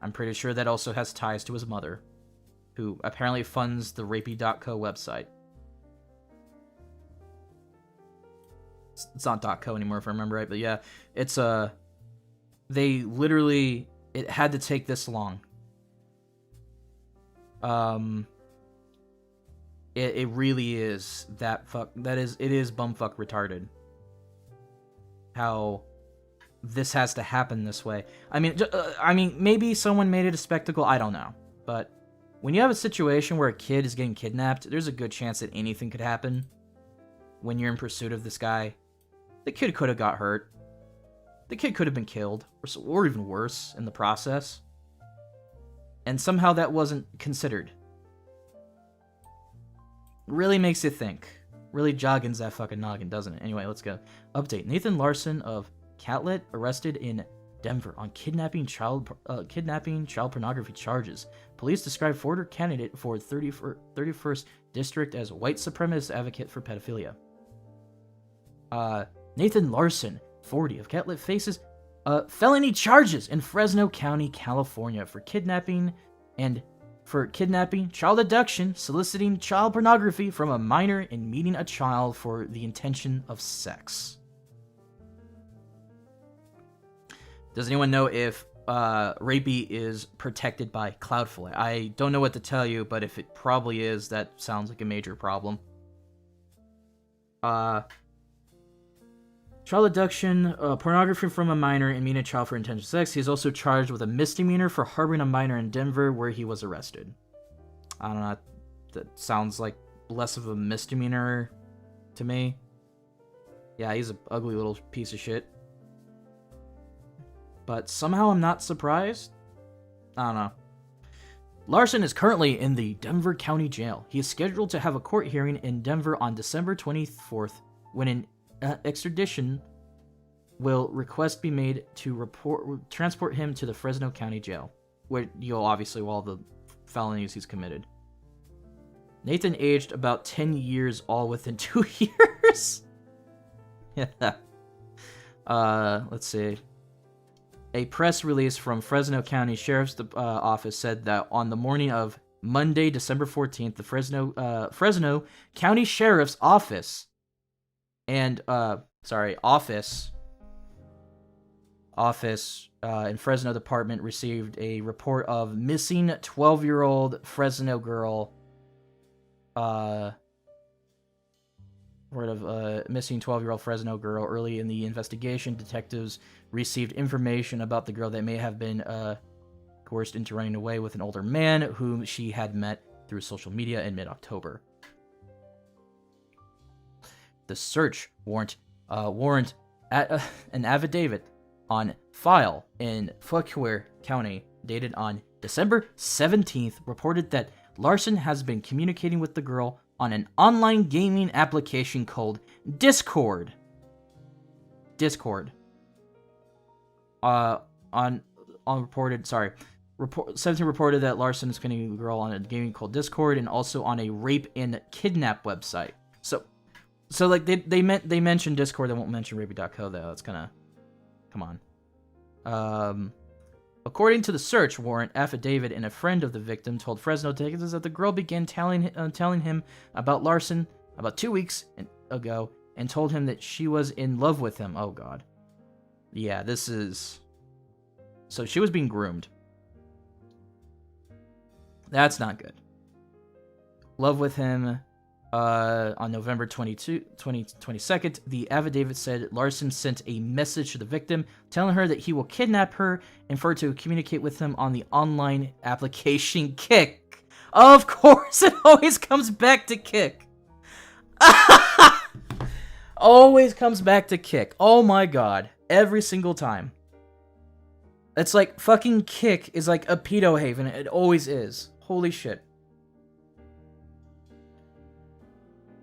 I'm pretty sure that also has ties to his mother, who apparently funds the rapey.co website. It's not .co anymore if I remember right, but yeah, it's they literally, it had to take this long. It really is it is bumfuck retarded how this has to happen this way. I mean, maybe someone made it a spectacle, I don't know, but when you have a situation where a kid is getting kidnapped, there's a good chance that anything could happen when you're in pursuit of this guy. The kid could have got hurt. The kid could have been killed, or even worse in the process. And somehow that wasn't considered. Really makes you think. Really joggins that fucking noggin, doesn't it? Anyway, let's go. Update. Nathan Larson of Catlett arrested in Denver on kidnapping child pornography charges. Police describe Forder candidate for 31st District as white supremacist advocate for pedophilia. Nathan Larson, 40, of Catlett faces felony charges in Fresno County, California for kidnapping, child abduction, soliciting child pornography from a minor, and meeting a child for the intention of sex. Does anyone know if rapey is protected by Cloudflare? I don't know what to tell you, but if it probably is, that sounds like a major problem. Child abduction, pornography from a minor, and meeting a child for intentional sex. He is also charged with a misdemeanor for harboring a minor in Denver, where he was arrested. I don't know. That sounds like less of a misdemeanor to me. Yeah, he's an ugly little piece of shit. But somehow I'm not surprised. I don't know. Larsson is currently in the Denver County Jail. He is scheduled to have a court hearing in Denver on December 24th, when an extradition will request be made to transport him to the Fresno County Jail, where you'll obviously all the felonies he's committed. Nathan aged about 10 years, all within 2 years. Yeah. Let's see. A press release from Fresno County Sheriff's Office said that on the morning of Monday, December 14th, the Fresno County Sheriff's Office and office in Fresno Department received a report of missing 12-year-old Fresno girl. Missing 12-year-old Fresno girl. Early in the investigation, detectives received information about the girl that may have been coerced into running away with an older man whom she had met through social media in mid-October. The search warrant at an affidavit on file in Fauquier County, dated on December 17th, reported that Larsson has been communicating with the girl on an online gaming application called Discord. 17 reported that Larsson is communicating with the girl on a gaming called Discord, and also on a rape and kidnap website. So like they mentioned Discord, they won't mention rapey.co though. That's kind of, come on. According to the search warrant affidavit, and a friend of the victim told Fresno detectives that the girl began telling him about Larsson about 2 weeks ago, and told him that she was in love with him. Oh god. Yeah, this is... So she was being groomed. That's not good. Love with him. On November 22nd, the affidavit said Larsson sent a message to the victim telling her that he will kidnap her and for her to communicate with him on the online application Kick. Of course, it always comes back to Kick. Always comes back to Kick. Oh my god. Every single time. It's like fucking Kick is like a pedo haven. It always is. Holy shit.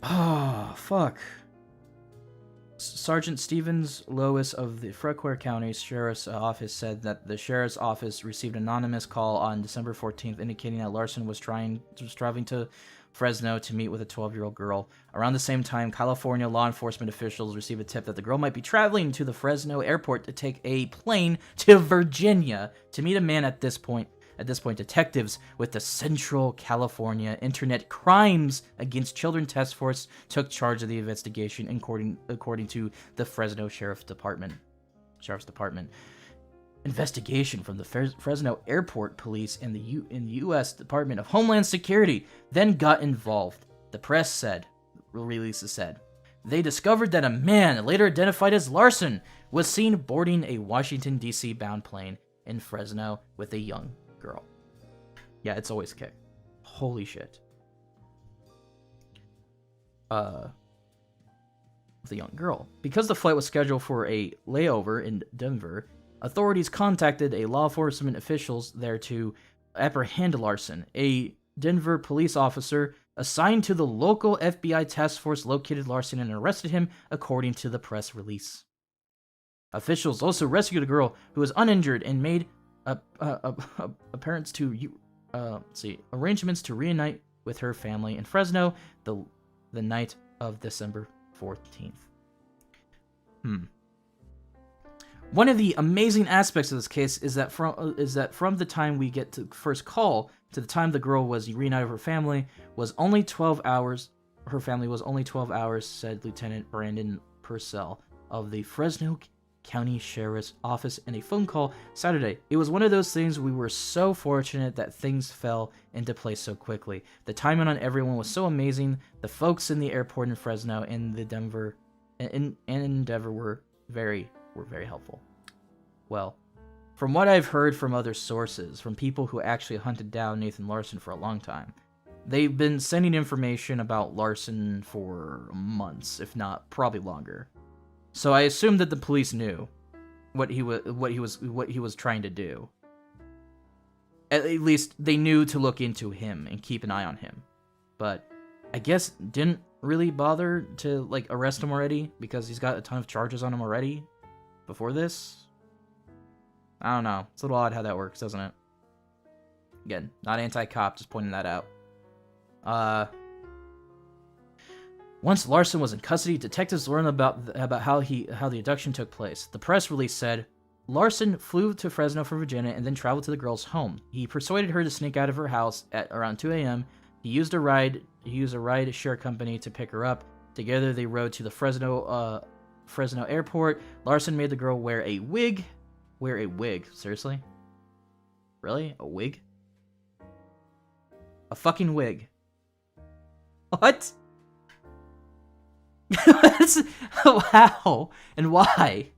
Oh, fuck. Sergeant Stevens Lois of the Fauquier County Sheriff's Office said that the Sheriff's Office received an anonymous call on December 14th indicating that Larsson was traveling to Fresno to meet with a 12-year-old girl. Around the same time, California law enforcement officials received a tip that the girl might be traveling to the Fresno airport to take a plane to Virginia to meet a man. At this point, detectives with the Central California Internet Crimes Against Children Task Force took charge of the investigation, according to the Fresno Sheriff's Department. Investigation from the Fresno Airport Police and the U.S. Department of Homeland Security then got involved. The press said, releases said, they discovered that a man, later identified as Larsson, was seen boarding a Washington, D.C. bound plane in Fresno with a young girl. Yeah, it's always K. Holy shit. The young girl. Because the flight was scheduled for a layover in Denver, authorities contacted a law enforcement officials there to apprehend Larsson. A Denver police officer assigned to the local FBI task force located Larsson and arrested him, according to the press release. Officials also rescued a girl who was uninjured and made arrangements to reunite with her family in Fresno the night of December 14th. One of the amazing aspects of this case is that from the time we get to first call to the time the girl was reunited with her family was only 12 hours. Her family was only 12 hours, said Lieutenant Brandon Purcell of the Fresno County Sheriff's Office in a phone call Saturday. It was one of those things we were so fortunate that things fell into place so quickly. The timing on everyone was so amazing. The folks in the airport in Fresno and the Denver and Endeavor were very helpful. Well, from what I've heard from other sources, from people who actually hunted down Nathan Larson for a long time, they've been sending information about Larsson for months, if not probably longer. So I assume that the police knew what he was trying to do. At least they knew to look into him and keep an eye on him. But I guess didn't really bother to arrest him already because he's got a ton of charges on him already before this. I don't know. It's a little odd how that works, doesn't it? Again, not anti-cop, just pointing that out. Once Larsson was in custody, detectives learned about how the abduction took place. The press release said, Larsson flew to Fresno from Virginia and then traveled to the girl's home. He persuaded her to sneak out of her house at around 2 a.m. He used a ride share company to pick her up. Together they rode to the Fresno airport. Larsson made the girl wear a wig. Seriously? Really? A wig? A fucking wig. What? Wow. And why?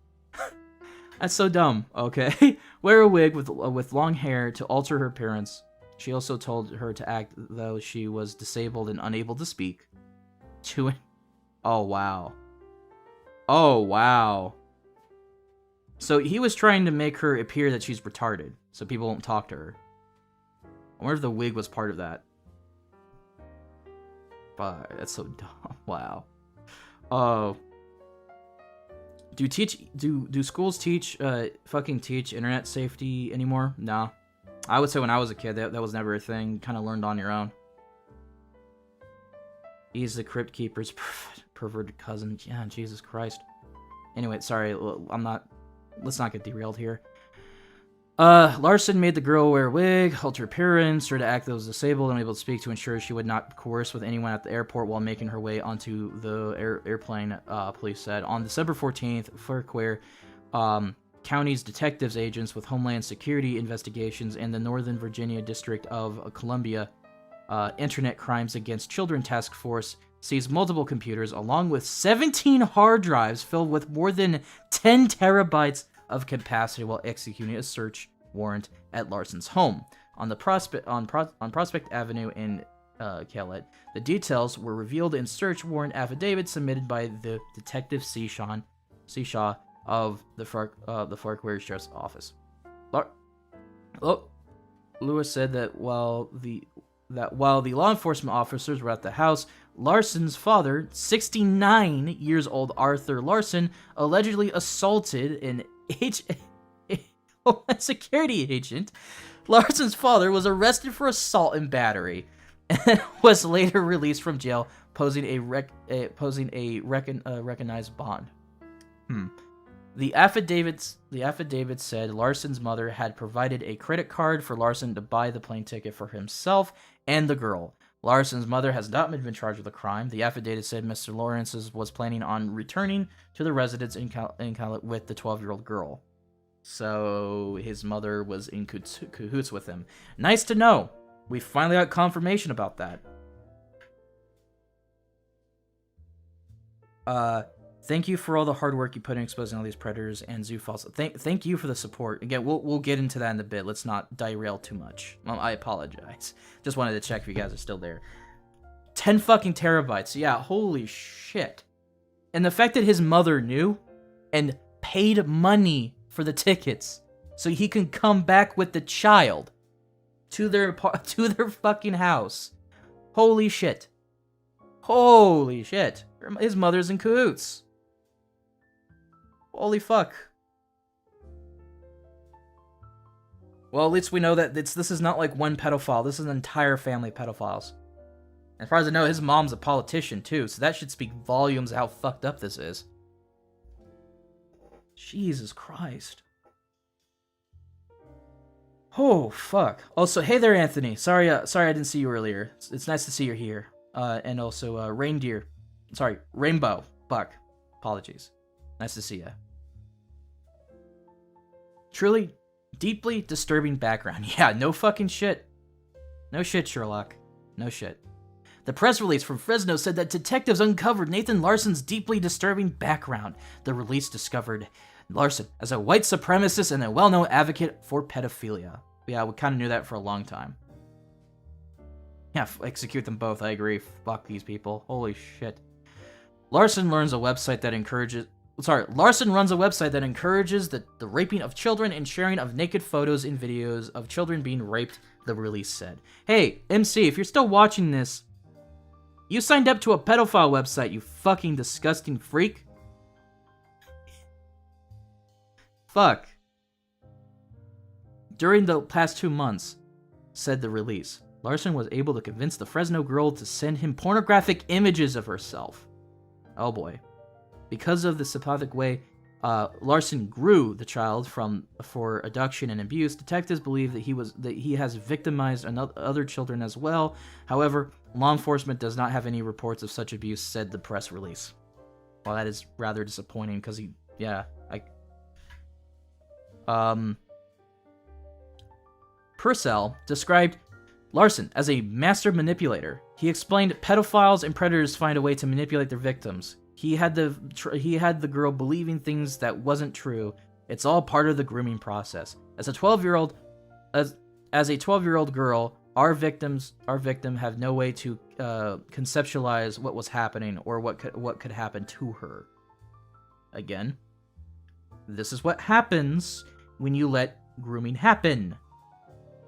That's so dumb. Okay. Wear a wig with long hair to alter her appearance. She also told her to act though she was disabled and unable to speak. Oh wow. Oh wow. So he was trying to make her appear that she's retarded, so people won't talk to her. I wonder if the wig was part of that. Fuck, that's so dumb. Wow. Oh. Do schools teach internet safety anymore? No. I would say when I was a kid, that was never a thing. Kind of learned on your own. He's the Crypt Keeper's perverted cousin. Yeah, Jesus Christ. Anyway, sorry, let's not get derailed here. Larsson made the girl wear a wig, alter appearance, her to act that was disabled and unable to speak to ensure she would not coerce with anyone at the airport while making her way onto the airplane, police said. On December 14th, Fauquier County's detectives agents with Homeland Security investigations and the Northern Virginia District of Columbia Internet Crimes Against Children Task Force seized multiple computers along with 17 hard drives filled with more than 10 terabytes of capacity while executing a search warrant at Larsson's home on Prospect Avenue in Calumet. The details were revealed in search warrant affidavit submitted by the detective C. Shaw of the Fauquier Sheriff's Office. Lewis said that while the law enforcement officers were at the house, Larsson's father, 69 years old Arthur Larsson, allegedly assaulted an Homeland Security agent. Larsson's father was arrested for assault and battery, and was later released from jail, posing a recognized bond. The affidavit said Larsson's mother had provided a credit card for Larsson to buy the plane ticket for himself and the girl. Larsson's mother has not been charged with a crime. The affidavit said Mr. Lawrence was planning on returning to the residence with the 12-year-old girl. So his mother was in cahoots with him. Nice to know. We finally got confirmation about that. Thank you for all the hard work you put in exposing all these predators and zoophiles. Thank you for the support. Again, we'll get into that in a bit. Let's not derail too much. I apologize. Just wanted to check if you guys are still there. 10 fucking terabytes. Yeah, holy shit. And the fact that his mother knew and paid money for the tickets so he can come back with the child to their fucking house. Holy shit. Holy shit. His mother's in cahoots. Holy fuck. Well, at least we know that this is not like one pedophile. This is an entire family of pedophiles. As far as I know, his mom's a politician too, so that should speak volumes of how fucked up this is. Jesus Christ. Oh, fuck. Also, hey there, Anthony. Sorry I didn't see you earlier. It's nice to see you're here. And also, Rainbow Buck. Apologies. Nice to see you. Truly, deeply disturbing background. Yeah, no fucking shit. No shit, Sherlock. No shit. The press release from Fresno said that detectives uncovered Nathan Larsson's deeply disturbing background. The release discovered Larsson as a white supremacist and a well-known advocate for pedophilia. Yeah, we kind of knew that for a long time. Yeah, execute them both, I agree. Fuck these people. Holy shit. Larsson runs a website that encourages the raping of children and sharing of naked photos and videos of children being raped, the release said. Hey, MC, if you're still watching this, you signed up to a pedophile website, you fucking disgusting freak. Fuck. During the past 2 months, said the release, Larsson was able to convince the Fresno girl to send him pornographic images of herself. Oh boy. Because of the psychopathic way Larsson grew the child for abduction and abuse, detectives believe that he has victimized other children as well. However, law enforcement does not have any reports of such abuse, said the press release. Well, that is rather disappointing because Purcell described Larsson as a master manipulator. He explained pedophiles and predators find a way to manipulate their victims. He had the girl believing things that wasn't true. It's all part of the grooming process. As a 12-year-old girl, our victim have no way to conceptualize what was happening or what could happen to her. Again, this is what happens when you let grooming happen.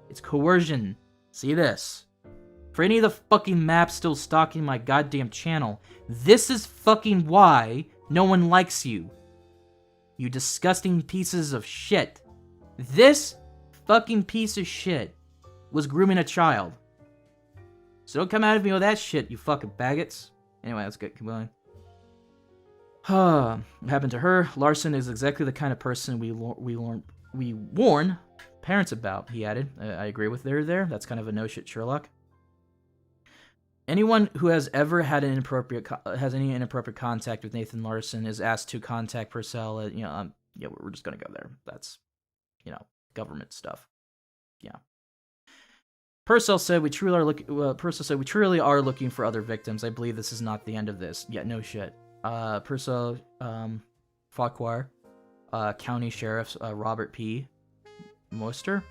It's coercion. See this. For any of the fucking maps still stalking my goddamn channel, this is fucking why no one likes you. You disgusting pieces of shit. This fucking piece of shit was grooming a child. So don't come at me with that shit, you fucking baggots. Anyway, let's get going. What happened to her? Larsson is exactly the kind of person we warn parents about, he added. I agree with there. That's kind of a no shit Sherlock. Anyone who has ever had any inappropriate contact with Nathan Larson is asked to contact Purcell. We're just gonna go there. That's, government stuff. Yeah. Purcell said we truly are looking for other victims. I believe this is not the end of this. Yeah, no shit. Purcell, Farquhar, County Sheriff Robert P. Moister,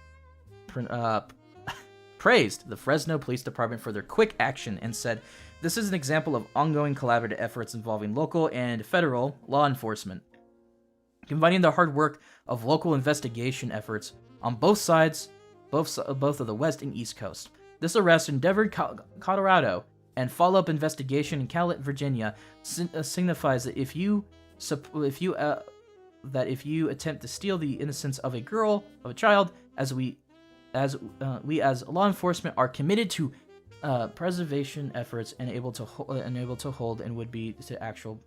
praised the Fresno Police Department for their quick action and said, "This is an example of ongoing collaborative efforts involving local and federal law enforcement, combining the hard work of local investigation efforts on both sides both of the West and East Coast. This arrest in Denver, Colorado, and follow-up investigation in Catlett, Virginia, signifies that if you attempt to steal the innocence of a child, as we as law enforcement are committed to preservation efforts and able to hold and would be to actual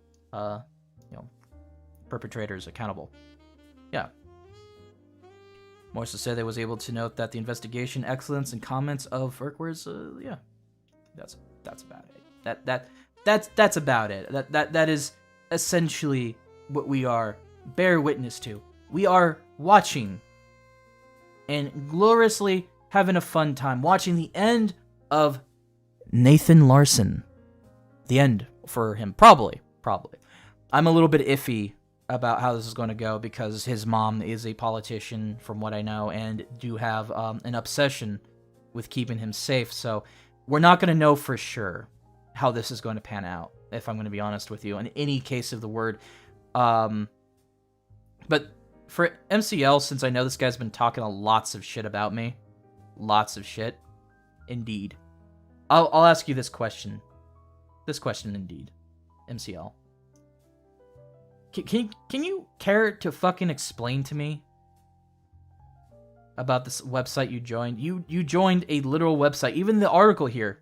perpetrators accountable. Yeah. Morse said they was able to note that the investigation excellence and comments of Urquhart's, that's about it. That's about it. That is essentially what we are bear witness to. We are watching and gloriously having a fun time watching the end of Nathan Larson. The end for him, probably. I'm a little bit iffy about how this is going to go because his mom is a politician, from what I know, and do have an obsession with keeping him safe. So we're not going to know for sure how this is going to pan out, if I'm going to be honest with you, in any case of the word. But for MCL, since I know this guy's been talking lots of shit about me, lots of shit, indeed, I'll ask you this question. This question, indeed, MCL. Can you care to fucking explain to me about this website you joined? You joined a literal website. Even the article here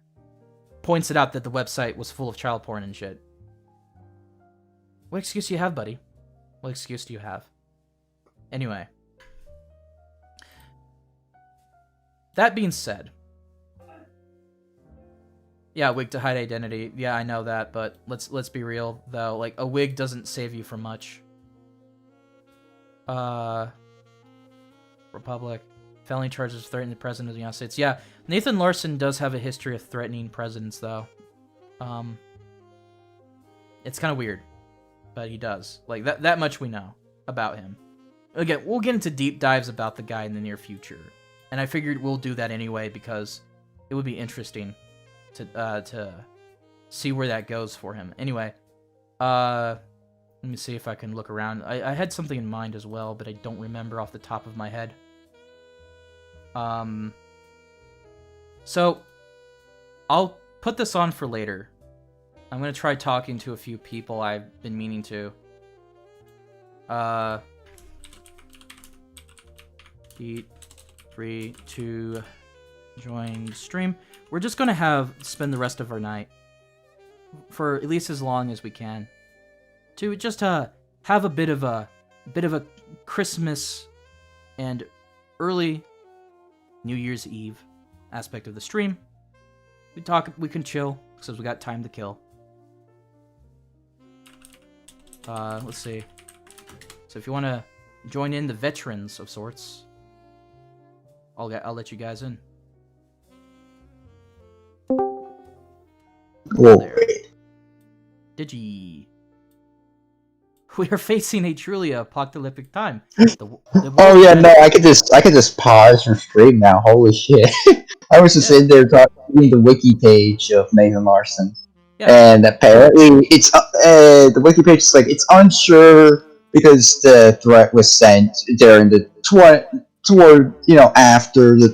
points it out that the website was full of child porn and shit. What excuse do you have, buddy? What excuse do you have? Anyway. That being said. Yeah, wig to hide identity. Yeah, I know that, but let's be real though. Like, a wig doesn't save you from much. Republic. Felony charges threatening the president of the United States. Yeah, Nathan Larson does have a history of threatening presidents though. It's kind of weird, but he does. Like, that much we know about him. Again, we'll get into deep dives about the guy in the near future. And I figured we'll do that anyway because it would be interesting to see where that goes for him. Anyway, let me see if I can look around. I had something in mind as well, but I don't remember off the top of my head. So I'll put this on for later. I'm gonna try talking to a few people I've been meaning to. Be free to join stream. We're just gonna spend the rest of our night, for at least as long as we can, to just have a bit of a Christmas and early New Year's Eve aspect of the stream. We can chill because we got time to kill. Let's see. So if you want to join in, the veterans of sorts, I'll let you guys in. Whoa. There. Digi. We are facing a truly apocalyptic time. Oh yeah, no, I could just pause your stream now. Holy shit! I was just in there reading the wiki page of Nathan Larson, and apparently it's the wiki page is like it's unsure because the threat was sent during the after the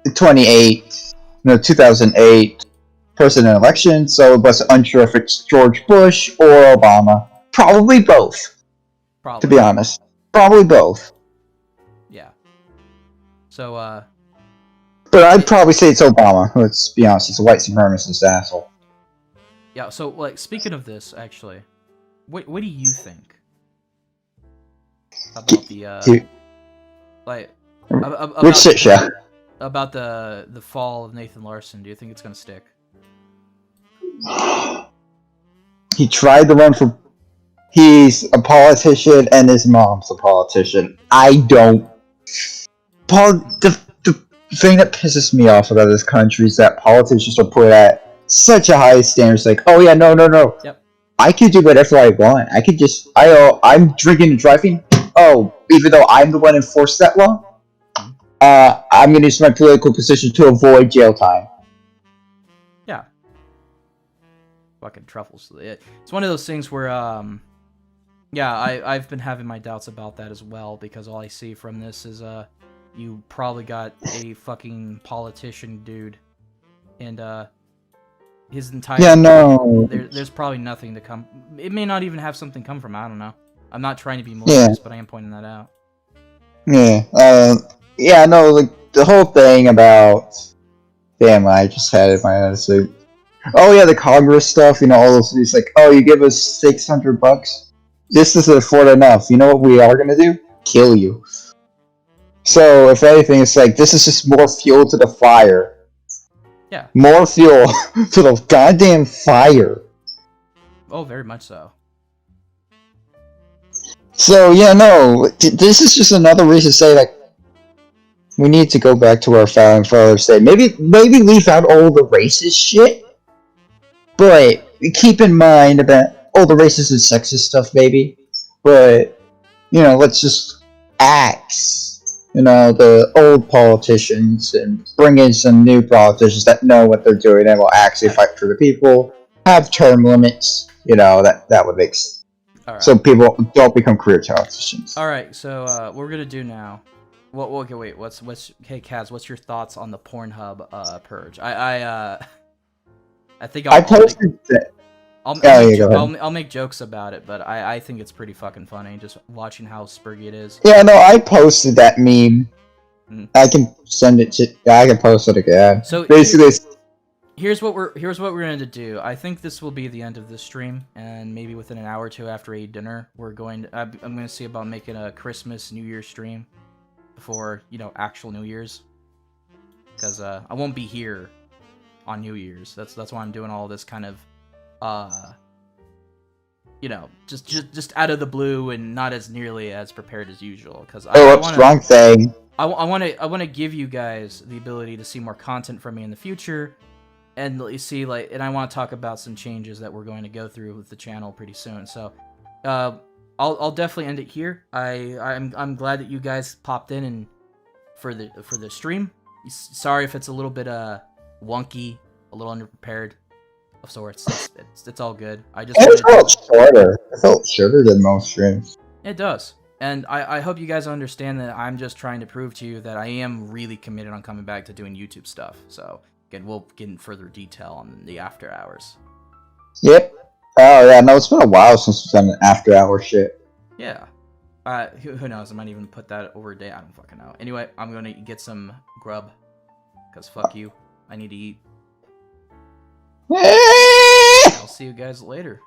2008 president election, so it was unsure if it's George Bush or Obama. Probably both. To be honest. Probably both. Yeah. So, but I'd probably say it's Obama. Let's be honest, he's a white supremacist asshole. Yeah, so, like, speaking of this, actually, what do you think about the, which shit show? About the fall of Nathan Larson? Do you think it's gonna stick? He tried to run for... He's a politician and his mom's a politician. I don't... The thing that pisses me off about this country is that politicians are put at such a high standard. It's like, oh yeah, no. Yep. I can do whatever I want. I could just... I'm drinking and driving. Oh, even though I'm the one who enforced that law? I'm going to use my political position to avoid jail time. Yeah. Fucking truffles. It's one of those things where, yeah, I've been having my doubts about that as well, because all I see from this is, you probably got a fucking politician dude, and his entire there's probably nothing to come. It may not even have something come from. I don't know. I'm not trying to be malicious, but I am pointing that out. Yeah, no, like the whole thing about. Damn, I just had it in my head. So, oh yeah, the Congress stuff. You know, all those. It's like, oh, you give us $600. This isn't afford enough. You know what we are gonna do? Kill you. So, if anything, it's like this is just more fuel to the fire. Yeah. More fuel to the goddamn fire. Oh, very much so. So yeah, no, this is just another reason to say like we need to go back to our founding fathers. Say maybe leave out all the racist shit, but keep in mind about all the racist and sexist stuff, maybe. But you know, let's just axe, you know, the old politicians and bring in some new politicians that know what they're doing and will actually fight for the people. Have term limits, you know, that would make sense. All right. So people don't become career politicians. All right, so what we're gonna do now. Well, okay, wait. What's hey Kaz? What's your thoughts on the Pornhub purge? I think I posted that. I'll make jokes about it, but I think it's pretty fucking funny just watching how spurgy it is. Yeah, no, I posted that meme. I can send it to. I can post it again. So basically. Here's what we're going to do. I think this will be the end of this stream, and maybe within an hour or two after I eat dinner, I'm going to see about making a Christmas New Year's stream before, you know, actual New Year's, because I won't be here on New Year's. That's why I'm doing all this kind of you know, just out of the blue and not as nearly as prepared as usual. Because strong thing. I want to give you guys the ability to see more content from me in the future. And you see, like, and I want to talk about some changes that we're going to go through with the channel pretty soon. So, I'll definitely end it here. I'm glad that you guys popped in and for the stream. Sorry if it's a little bit wonky, a little underprepared of sorts. It's all good. It felt shorter. It felt shorter than most streams. It does. And I hope you guys understand that I'm just trying to prove to you that I am really committed on coming back to doing YouTube stuff. So. And we'll get in further detail on the after hours. Yep. Oh yeah, no, it's been a while since we've done an after hour shit. Yeah. Who knows? I might even put that over a day. I don't fucking know. Anyway, I'm gonna get some grub. Cause fuck you. I need to eat. I'll see you guys later.